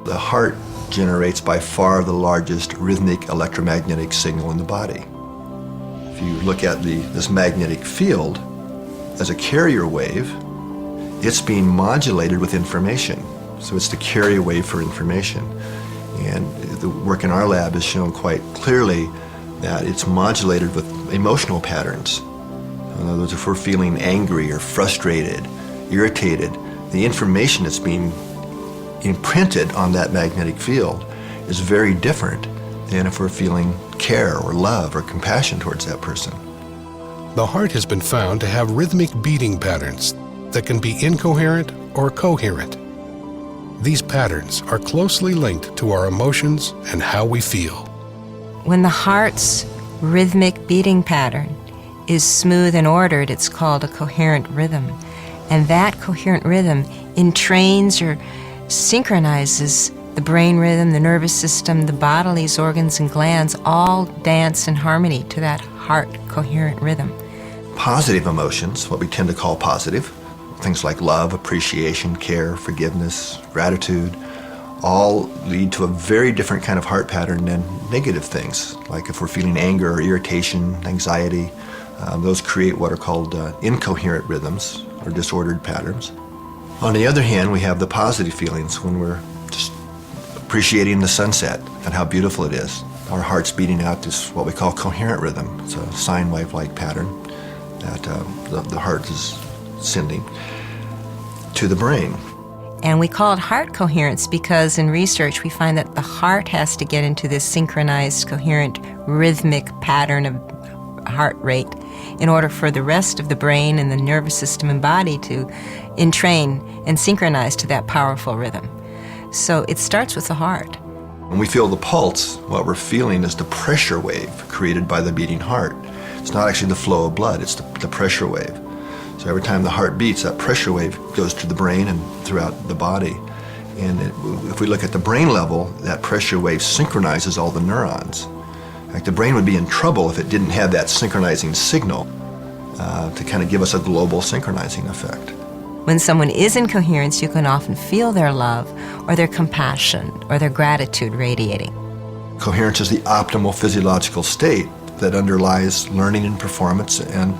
The heart generates by far the largest rhythmic electromagnetic signal in the body. If you look at this magnetic field as a carrier wave, it's being modulated with information. So it's the carrier wave for information. And the work in our lab has shown quite clearly that it's modulated with emotional patterns. In other words, if we're feeling angry or frustrated, irritated, the information that's being imprinted on that magnetic field is very different than if we're feeling care or love or compassion towards that person. The heart has been found to have rhythmic beating patterns that can be incoherent or coherent. These patterns are closely linked to our emotions and how we feel. When the heart's rhythmic beating pattern is smooth and ordered, it's called a coherent rhythm. And that coherent rhythm entrains or synchronizes the brain rhythm, the nervous system, the bodily organs and glands all dance in harmony to that heart coherent rhythm. Positive emotions, what we tend to call positive, things like love, appreciation, care, forgiveness, gratitude, all lead to a very different kind of heart pattern than negative things. Like if we're feeling anger or irritation, anxiety, those create what are called incoherent rhythms or disordered patterns. On the other hand, we have the positive feelings when we're just appreciating the sunset and how beautiful it is. Our heart's beating out this what we call coherent rhythm. It's a sine wave-like pattern that the heart is sending to the brain. And we call it heart coherence because in research we find that the heart has to get into this synchronized, coherent, rhythmic pattern of heart rate in order for the rest of the brain and the nervous system and body to entrain and synchronize to that powerful rhythm. So it starts with the heart. When we feel the pulse, what we're feeling is the pressure wave created by the beating heart. It's not actually the flow of blood, it's the pressure wave. So every time the heart beats, that pressure wave goes to the brain and throughout the body. And if we look at the brain level, that pressure wave synchronizes all the neurons. In fact, the brain would be in trouble if it didn't have that synchronizing signal to kind of give us a global synchronizing effect. When someone is in coherence, you can often feel their love or their compassion or their gratitude radiating. Coherence is the optimal physiological state that underlies learning and performance and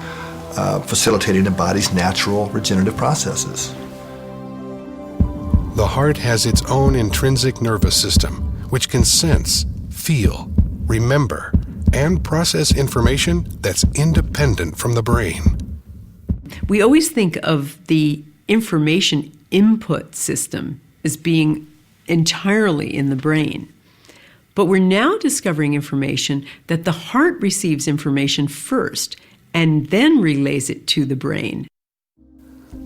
facilitating the body's natural regenerative processes. The heart has its own intrinsic nervous system, which can sense, feel, remember, and process information that's independent from the brain. We always think of the information input system as being entirely in the brain. But we're now discovering information that the heart receives information first and then relays it to the brain.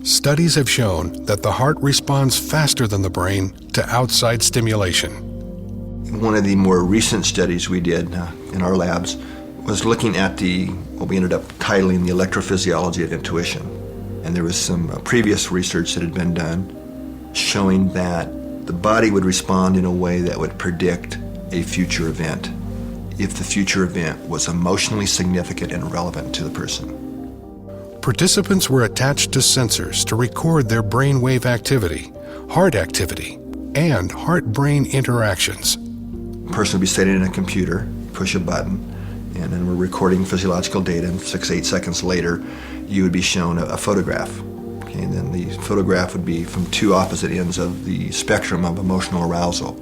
Studies have shown that the heart responds faster than the brain to outside stimulation. One of the more recent studies we did in our labs was looking at what we ended up titling the electrophysiology of intuition. And there was some previous research that had been done showing that the body would respond in a way that would predict a future event if the future event was emotionally significant and relevant to the person. Participants were attached to sensors to record their brainwave activity, heart activity, and heart-brain interactions. A person would be sitting in a computer, push a button, and then we're recording physiological data, and 6-8 seconds later, you would be shown a photograph. Okay, and then the photograph would be from two opposite ends of the spectrum of emotional arousal.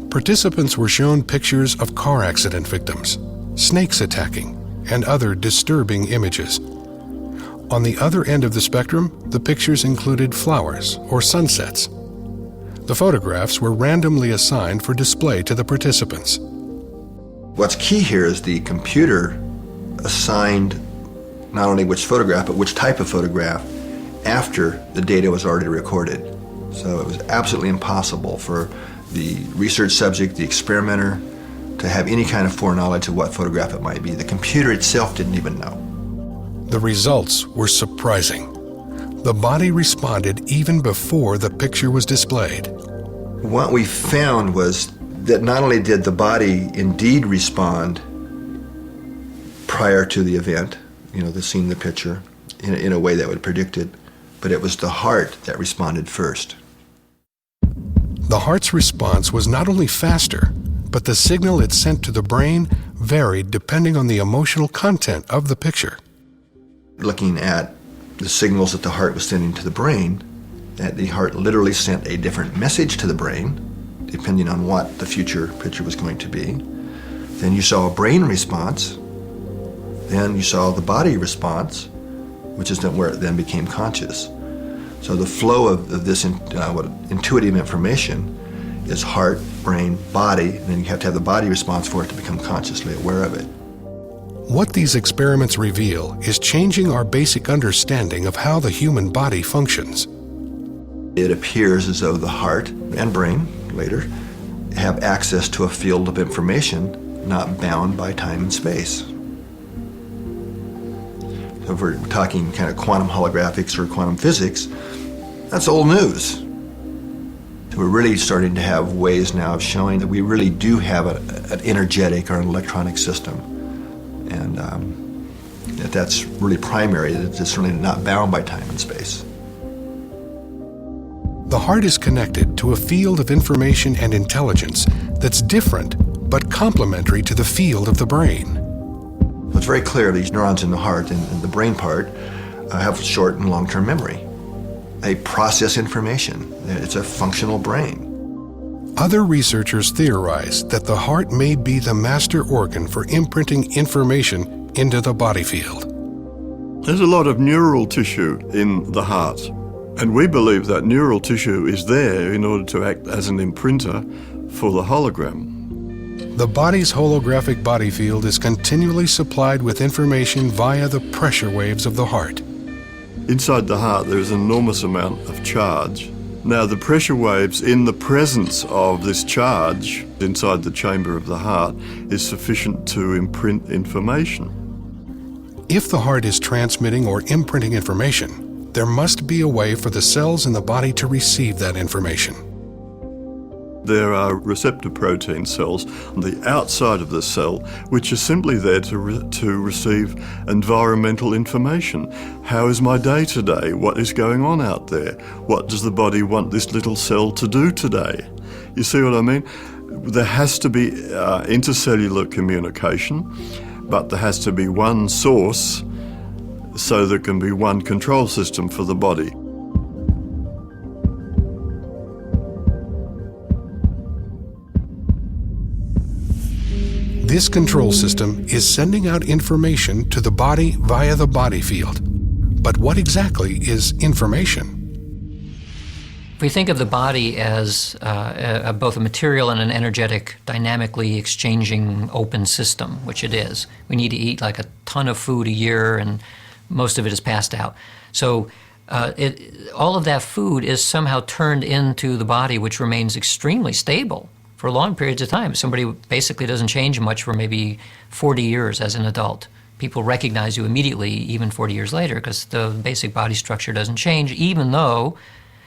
Participants were shown pictures of car accident victims, snakes attacking, and other disturbing images. On the other end of the spectrum, the pictures included flowers or sunsets. The photographs were randomly assigned for display to the participants. What's key here is the computer assigned not only which photograph, but which type of photograph after the data was already recorded. So it was absolutely impossible for the research subject, the experimenter, to have any kind of foreknowledge of what photograph it might be. The computer itself didn't even know. The results were surprising. The body responded even before the picture was displayed. What we found was that not only did the body indeed respond prior to the event, the seeing the picture, in a way that would predict it, but it was the heart that responded first. The heart's response was not only faster, but the signal it sent to the brain varied depending on the emotional content of the picture. Looking at the signals that the heart was sending to the brain, that the heart literally sent a different message to the brain, depending on what the future picture was going to be. Then you saw a brain response. Then you saw the body response, which is where it then became conscious. So the flow of this intuitive information is heart, brain, body, and then you have to have the body response for it to become consciously aware of it. What these experiments reveal is changing our basic understanding of how the human body functions. It appears as though the heart and brain, later, have access to a field of information not bound by time and space. So if we're talking kind of quantum holographics or quantum physics, that's old news. We're really starting to have ways now of showing that we really do have an energetic or an electronic system. And that's really primary, that it's really not bound by time and space. The heart is connected to a field of information and intelligence that's different but complementary to the field of the brain. It's very clear these neurons in the heart and the brain part have short and long-term memory. They process information. It's a functional brain. Other researchers theorize that the heart may be the master organ for imprinting information into the body field. There's a lot of neural tissue in the heart, and we believe that neural tissue is there in order to act as an imprinter for the hologram. The body's holographic body field is continually supplied with information via the pressure waves of the heart. Inside the heart there is an enormous amount of charge. Now the pressure waves in the presence of this charge inside the chamber of the heart is sufficient to imprint information. If the heart is transmitting or imprinting information, there must be a way for the cells in the body to receive that information. There are receptor protein cells on the outside of the cell which are simply there to receive environmental information. How is my day today? What is going on out there? What does the body want this little cell to do today? You see what I mean? There has to be intercellular communication, but there has to be one source so there can be one control system for the body. This control system is sending out information to the body via the body field. But what exactly is information? If we think of the body as both a material and an energetic, dynamically exchanging open system, which it is, we need to eat like a ton of food a year and most of it is passed out. So all of that food is somehow turned into the body, which remains extremely stable for long periods of time. Somebody basically doesn't change much for maybe 40 years as an adult. People recognize you immediately, even 40 years later, because the basic body structure doesn't change, even though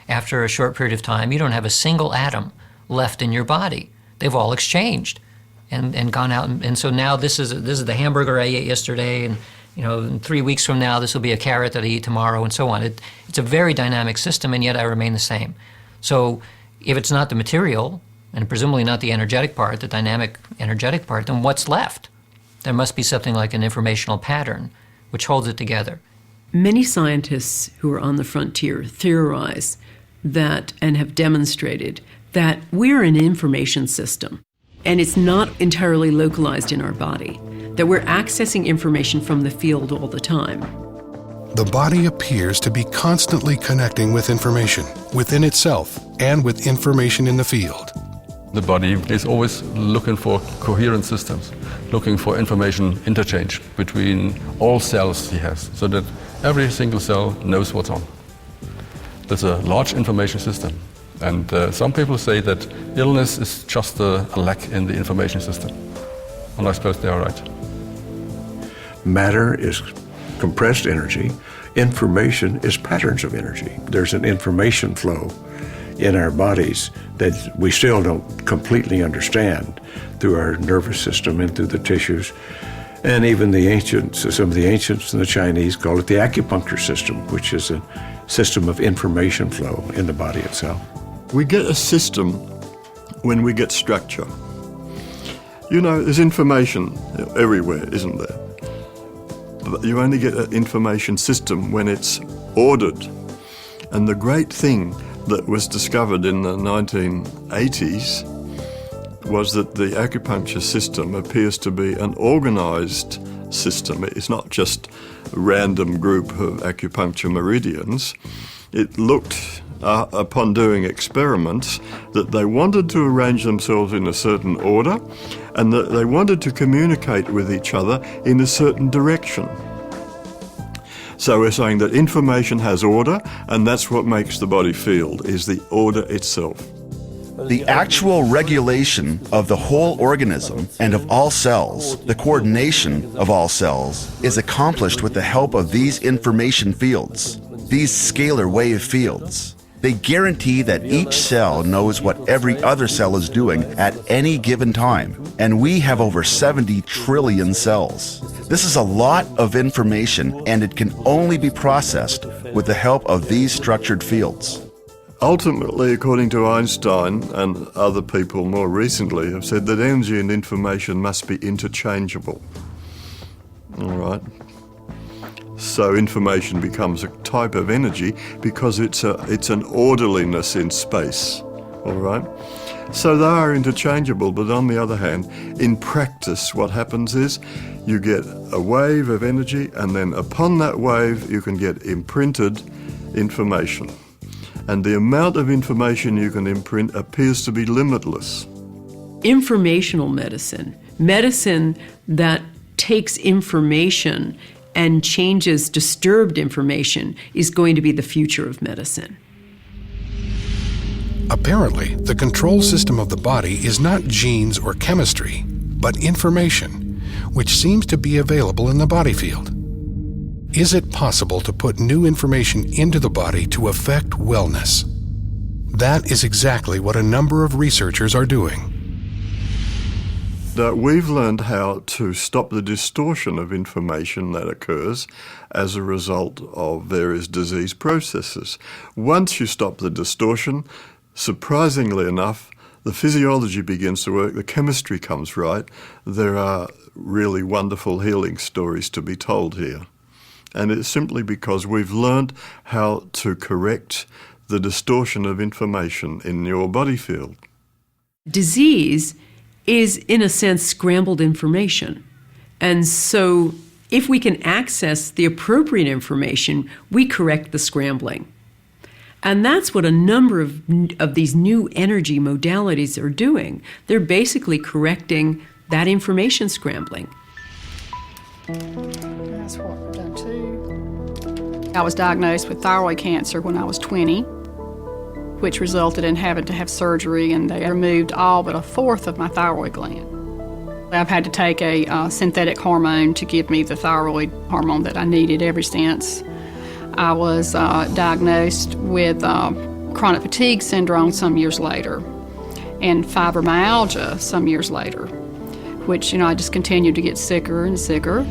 after a short period of time, you don't have a single atom left in your body. They've all exchanged and gone out. And so now this is the hamburger I ate yesterday, and in 3 weeks from now, this will be a carrot that I eat tomorrow, and so on. It's a very dynamic system, and yet I remain the same. So if it's not the material, and presumably not the energetic part, the dynamic energetic part, then what's left? There must be something like an informational pattern which holds it together. Many scientists who are on the frontier theorize that and have demonstrated that we're an information system, and it's not entirely localized in our body, that we're accessing information from the field all the time. The body appears to be constantly connecting with information within itself and with information in the field. The body is always looking for coherent systems, looking for information interchange between all cells he has, so that every single cell knows what's on. There's a large information system, and some people say that illness is just a lack in the information system, and I suppose they are right. Matter is compressed energy. Information is patterns of energy. There's an information flow in our bodies that we still don't completely understand through our nervous system and through the tissues. And even the ancients, some of the ancients and the Chinese call it the acupuncture system, which is a system of information flow in the body itself. We get a system when we get structure. There's information everywhere, isn't there? But you only get an information system when it's ordered. And the great thing that was discovered in the 1980s was that the acupuncture system appears to be an organized system. It's not just a random group of acupuncture meridians. It looked, upon doing experiments, that they wanted to arrange themselves in a certain order and that they wanted to communicate with each other in a certain direction. So we're saying that information has order, and that's what makes the body feel, is the order itself. The actual regulation of the whole organism and of all cells, the coordination of all cells, is accomplished with the help of these information fields, these scalar wave fields. They guarantee that each cell knows what every other cell is doing at any given time, and we have over 70 trillion cells. This is a lot of information, and it can only be processed with the help of these structured fields. Ultimately, according to Einstein and other people more recently, have said that energy and information must be interchangeable. All right? So information becomes a type of energy because it's an orderliness in space. All right? So they are interchangeable, but on the other hand, in practice, what happens is you get a wave of energy, and then upon that wave, you can get imprinted information. And the amount of information you can imprint appears to be limitless. Informational medicine, medicine that takes information and changes disturbed information, is going to be the future of medicine. Apparently, the control system of the body is not genes or chemistry, but information, which seems to be available in the body field. Is it possible to put new information into the body to affect wellness? That is exactly what a number of researchers are doing. We've learned how to stop the distortion of information that occurs as a result of various disease processes. Once you stop the distortion, surprisingly enough, the physiology begins to work, the chemistry comes right. There are really wonderful healing stories to be told here. And it's simply because we've learned how to correct the distortion of information in your body field. Disease is, in a sense, scrambled information. And so if we can access the appropriate information, we correct the scrambling. And that's what a number of these new energy modalities are doing. They're basically correcting that information scrambling. That's what we've done too. I was diagnosed with thyroid cancer when I was 20, which resulted in having to have surgery, and they removed all but a fourth of my thyroid gland. I've had to take a synthetic hormone to give me the thyroid hormone that I needed ever since. I was diagnosed with chronic fatigue syndrome some years later, and fibromyalgia some years later, which, I just continued to get sicker and sicker.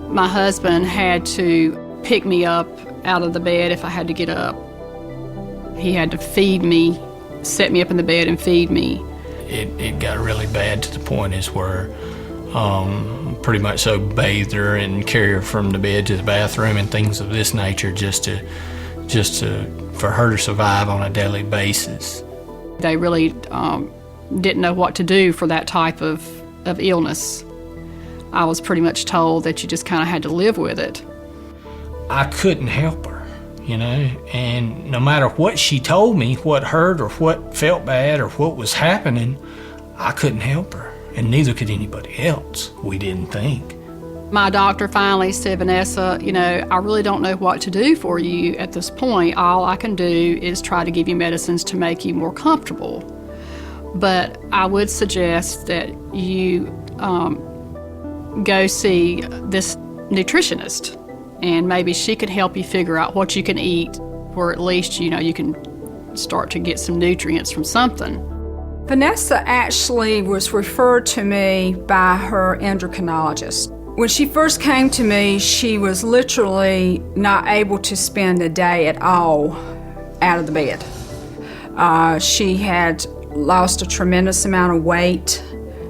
My husband had to pick me up out of the bed if I had to get up. He had to feed me, set me up in the bed and feed me. It got really bad to the point is where pretty much so bathed her and carried her from the bed to the bathroom and things of this nature just to for her to survive on a daily basis. They really didn't know what to do for that type of illness. I was pretty much told that you just kind of had to live with it. I couldn't help her, and no matter what she told me, what hurt or what felt bad or what was happening, I couldn't help her, and neither could anybody else, we didn't think. My doctor finally said, Vanessa, I really don't know what to do for you at this point. All I can do is try to give you medicines to make you more comfortable. But I would suggest that you go see this nutritionist, and maybe she could help you figure out what you can eat, or at least, you can start to get some nutrients from something. Vanessa actually was referred to me by her endocrinologist. When she first came to me, she was literally not able to spend a day at all out of the bed. She had lost a tremendous amount of weight.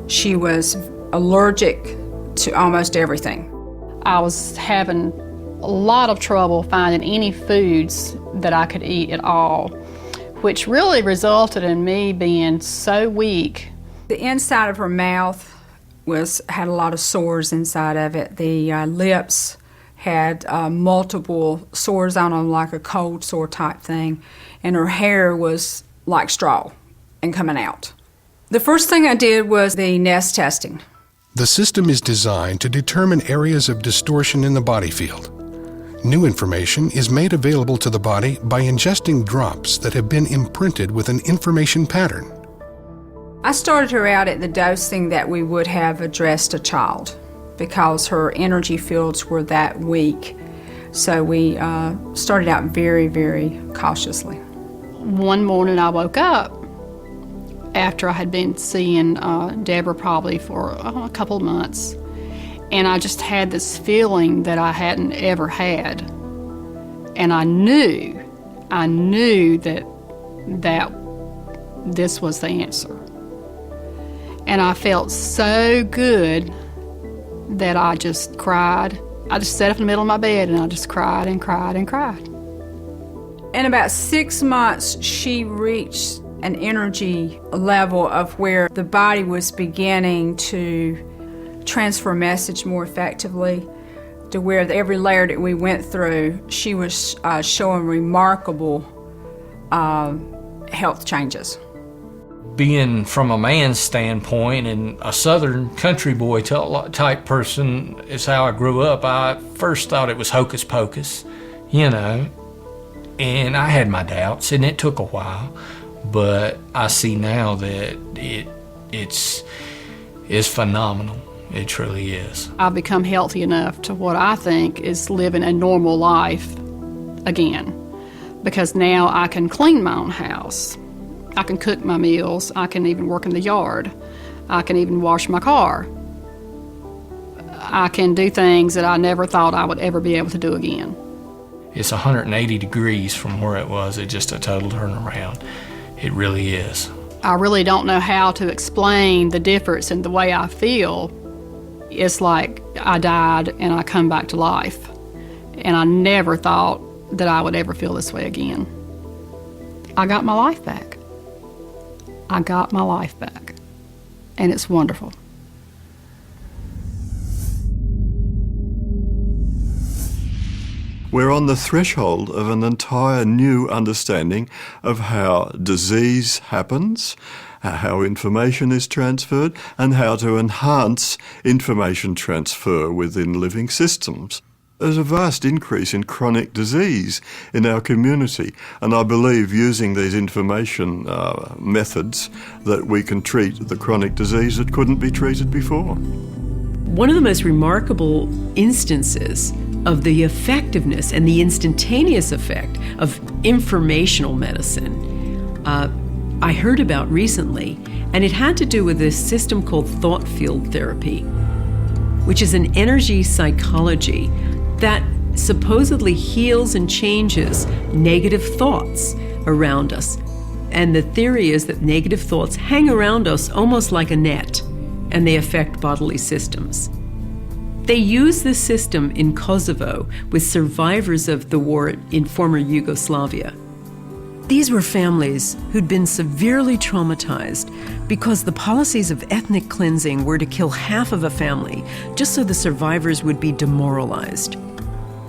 She was allergic to almost everything. I was having a lot of trouble finding any foods that I could eat at all, which really resulted in me being so weak. The inside of her mouth had a lot of sores inside of it. The lips had multiple sores on them, like a cold sore type thing, and her hair was like straw and coming out. The first thing I did was the Nest testing. The system is designed to determine areas of distortion in the body field. New information is made available to the body by ingesting drops that have been imprinted with an information pattern. I started her out at the dosing that we would have addressed a child because her energy fields were that weak. So we started out very, very cautiously. One morning I woke up after I had been seeing Deborah probably for a couple of months, and I just had this feeling that I hadn't ever had. And I knew that this was the answer. And I felt so good that I just cried. I just sat up in the middle of my bed and I just cried and cried and cried. In about 6 months, she reached an energy level of where the body was beginning to transfer message more effectively, to where every layer that we went through, she was showing remarkable health changes. Being from a man's standpoint and a southern country boy type person is how I grew up. I first thought it was hocus pocus, you know, and I had my doubts, and it took a while, but I see now that it's phenomenal. It truly is. I've become healthy enough to what I think is living a normal life again, because now I can clean my own house. I can cook my meals. I can even work in the yard. I can even wash my car. I can do things that I never thought I would ever be able to do again. It's 180 degrees from where it was. It's just a total turnaround. It really is. I really don't know how to explain the difference in the way I feel. It's like I died and I come back to life. And I never thought that I would ever feel this way again. I got my life back. I got my life back, and it's wonderful. We're on the threshold of an entire new understanding of how disease happens, how information is transferred, and how to enhance information transfer within living systems. There's a vast increase in chronic disease in our community, and I believe using these information methods that we can treat the chronic disease that couldn't be treated before. One of the most remarkable instances of the effectiveness and the instantaneous effect of informational medicine I heard about recently, and it had to do with this system called thought field therapy, which is an energy psychology that supposedly heals and changes negative thoughts around us. And the theory is that negative thoughts hang around us almost like a net, and they affect bodily systems. They use this system in Kosovo with survivors of the war in former Yugoslavia. These were families who'd been severely traumatized because the policies of ethnic cleansing were to kill half of a family just so the survivors would be demoralized.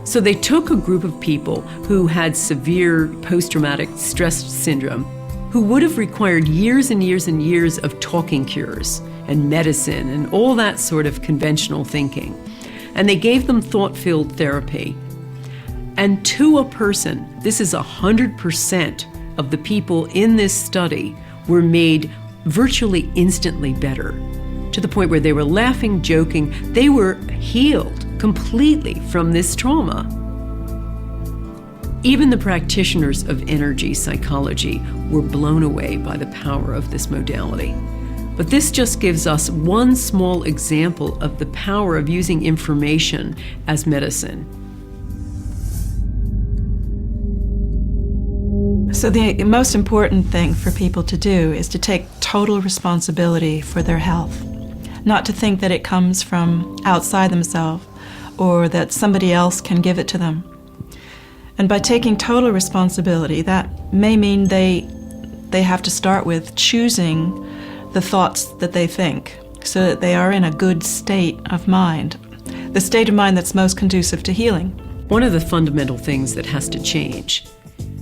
So they took a group of people who had severe post-traumatic stress syndrome, who would have required years and years and years of talking cures and medicine and all that sort of conventional thinking. And they gave them thought-field therapy. And to a person, this is 100% of the people in this study were made virtually instantly better, to the point where they were laughing, joking. They were healed completely from this trauma. Even the practitioners of energy psychology were blown away by the power of this modality. But this just gives us one small example of the power of using information as medicine. So the most important thing for people to do is to take total responsibility for their health, not to think that it comes from outside themselves or that somebody else can give it to them. And by taking total responsibility, that may mean they have to start with choosing the thoughts that they think so that they are in a good state of mind, the state of mind that's most conducive to healing. One of the fundamental things that has to change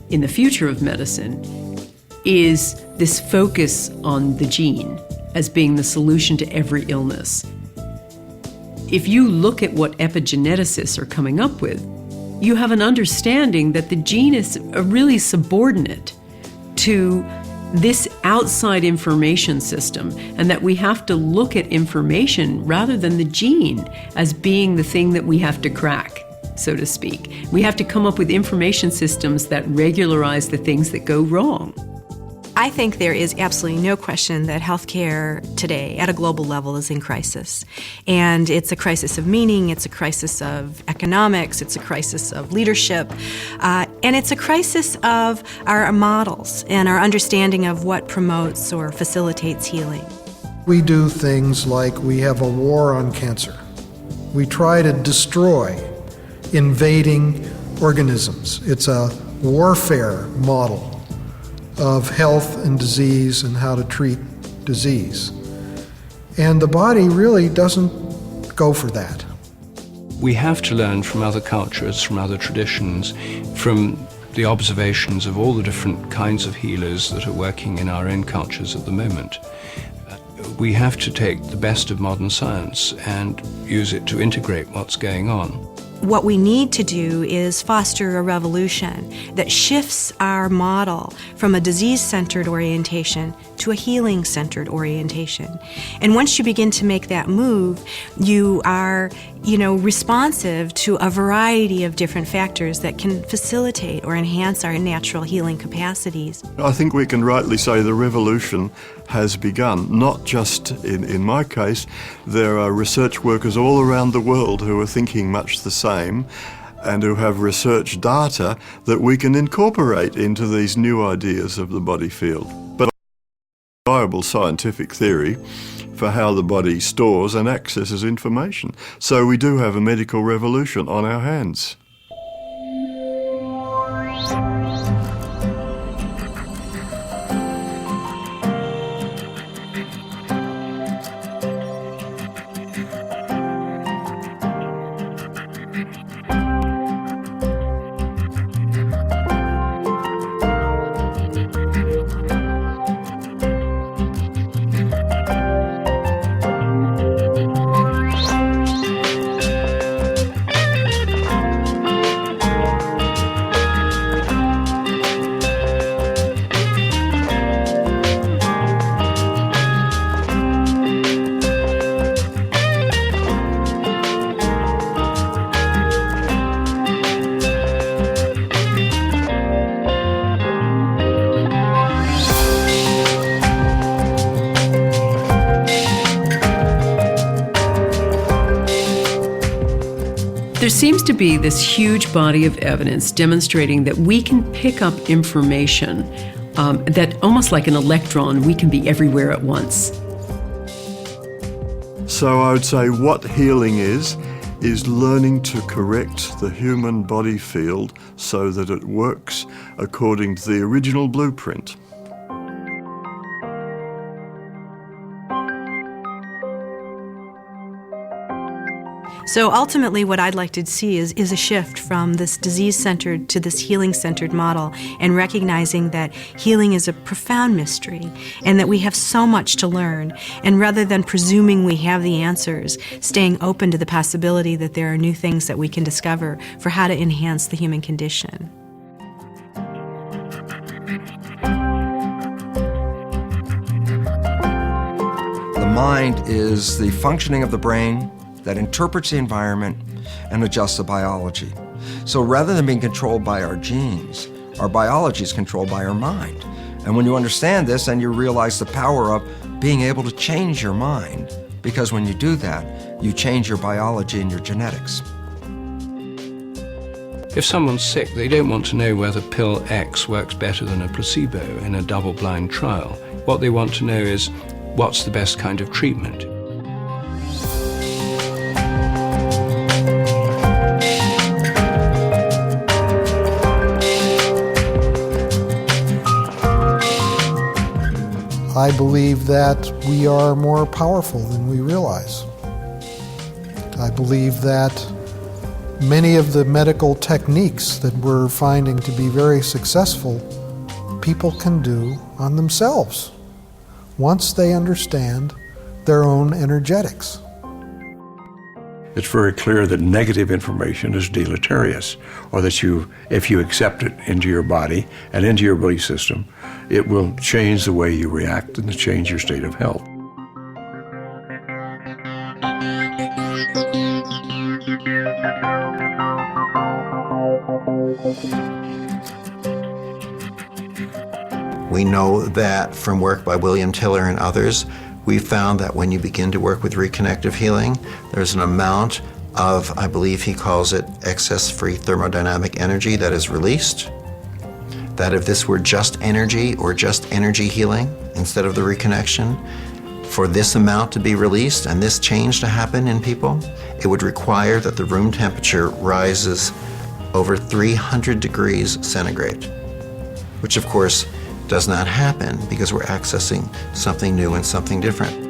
in the future of medicine is this focus on the gene as being the solution to every illness. If you look at what epigeneticists are coming up with, you have an understanding that the gene is really subordinate to this outside information system, and that we have to look at information rather than the gene as being the thing that we have to crack, so to speak. We have to come up with information systems that regularize the things that go wrong. I think there is absolutely no question that healthcare today at a global level is in crisis. And it's a crisis of meaning, it's a crisis of economics, it's a crisis of leadership, and it's a crisis of our models and our understanding of what promotes or facilitates healing. We do things like we have a war on cancer. We try to destroy invading organisms. It's a warfare model of health and disease and how to treat disease. And the body really doesn't go for that. We have to learn from other cultures, from other traditions, from the observations of all the different kinds of healers that are working in our own cultures at the moment. We have to take the best of modern science and use it to integrate what's going on. What we need to do is foster a revolution that shifts our model from a disease-centered orientation to a healing-centered orientation. And once you begin to make that move, you are, responsive to a variety of different factors that can facilitate or enhance our natural healing capacities. I think we can rightly say the revolution has begun. Not just in my case, there are research workers all around the world who are thinking much the same and who have research data that we can incorporate into these new ideas of the body field. But a viable scientific theory for how the body stores and accesses information. So we do have a medical revolution on our hands. There seems to be this huge body of evidence demonstrating that we can pick up information that almost like an electron, we can be everywhere at once. So I would say what healing is learning to correct the human body field so that it works according to the original blueprint. So ultimately what I'd like to see is a shift from this disease-centered to this healing-centered model, and recognizing that healing is a profound mystery and that we have so much to learn, and rather than presuming we have the answers, staying open to the possibility that there are new things that we can discover for how to enhance the human condition. The mind is the functioning of the brain that interprets the environment and adjusts the biology. So rather than being controlled by our genes, our biology is controlled by our mind. And when you understand this, then you realize the power of being able to change your mind, because when you do that, you change your biology and your genetics. If someone's sick, they don't want to know whether pill X works better than a placebo in a double-blind trial. What they want to know is, what's the best kind of treatment? I believe that we are more powerful than we realize. I believe that many of the medical techniques that we're finding to be very successful, people can do on themselves once they understand their own energetics. It's very clear that negative information is deleterious, or that if you accept it into your body and into your belief system, it will change the way you react and change your state of health. We know that from work by William Tiller and others, we found that when you begin to work with reconnective healing, there's an amount of, I believe he calls it, excess free thermodynamic energy that is released. That if this were just energy or just energy healing instead of the reconnection, for this amount to be released and this change to happen in people, it would require that the room temperature rises over 300 degrees centigrade, which of course does not happen because we're accessing something new and something different.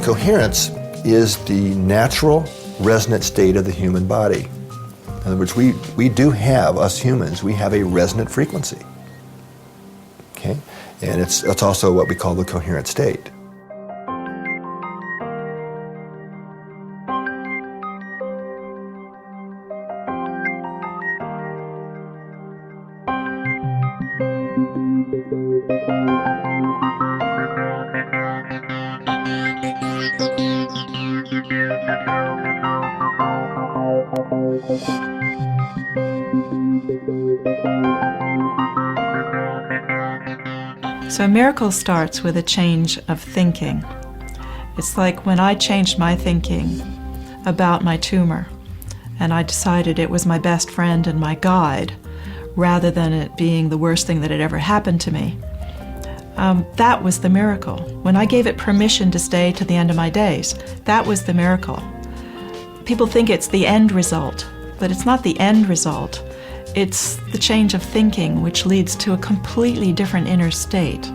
Coherence is the natural resonant state of the human body. In other words, we do have, us humans, we have a resonant frequency. Okay? And it's also what we call the coherent state. So a miracle starts with a change of thinking. It's like when I changed my thinking about my tumor and I decided it was my best friend and my guide rather than it being the worst thing that had ever happened to me. That was the miracle. When I gave it permission to stay to the end of my days, that was the miracle. People think it's the end result, but it's not the end result. It's the change of thinking which leads to a completely different inner state.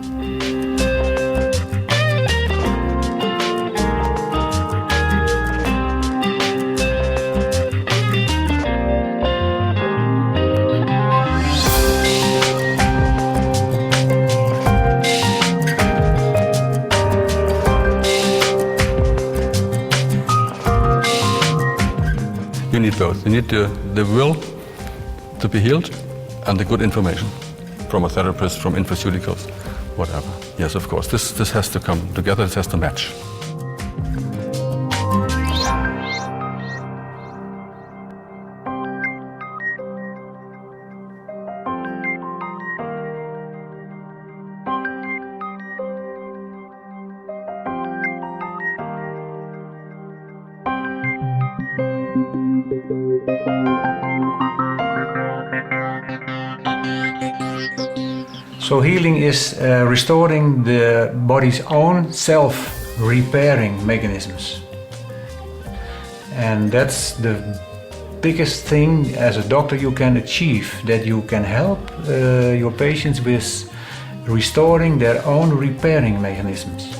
You need both. You need the will to be healed and the good information from a therapist, from infoceuticals, whatever. Yes, of course. This has to come together, this has to match. So healing is restoring the body's own self-repairing mechanisms. And that's the biggest thing as a doctor you can achieve, that you can help your patients with restoring their own repairing mechanisms.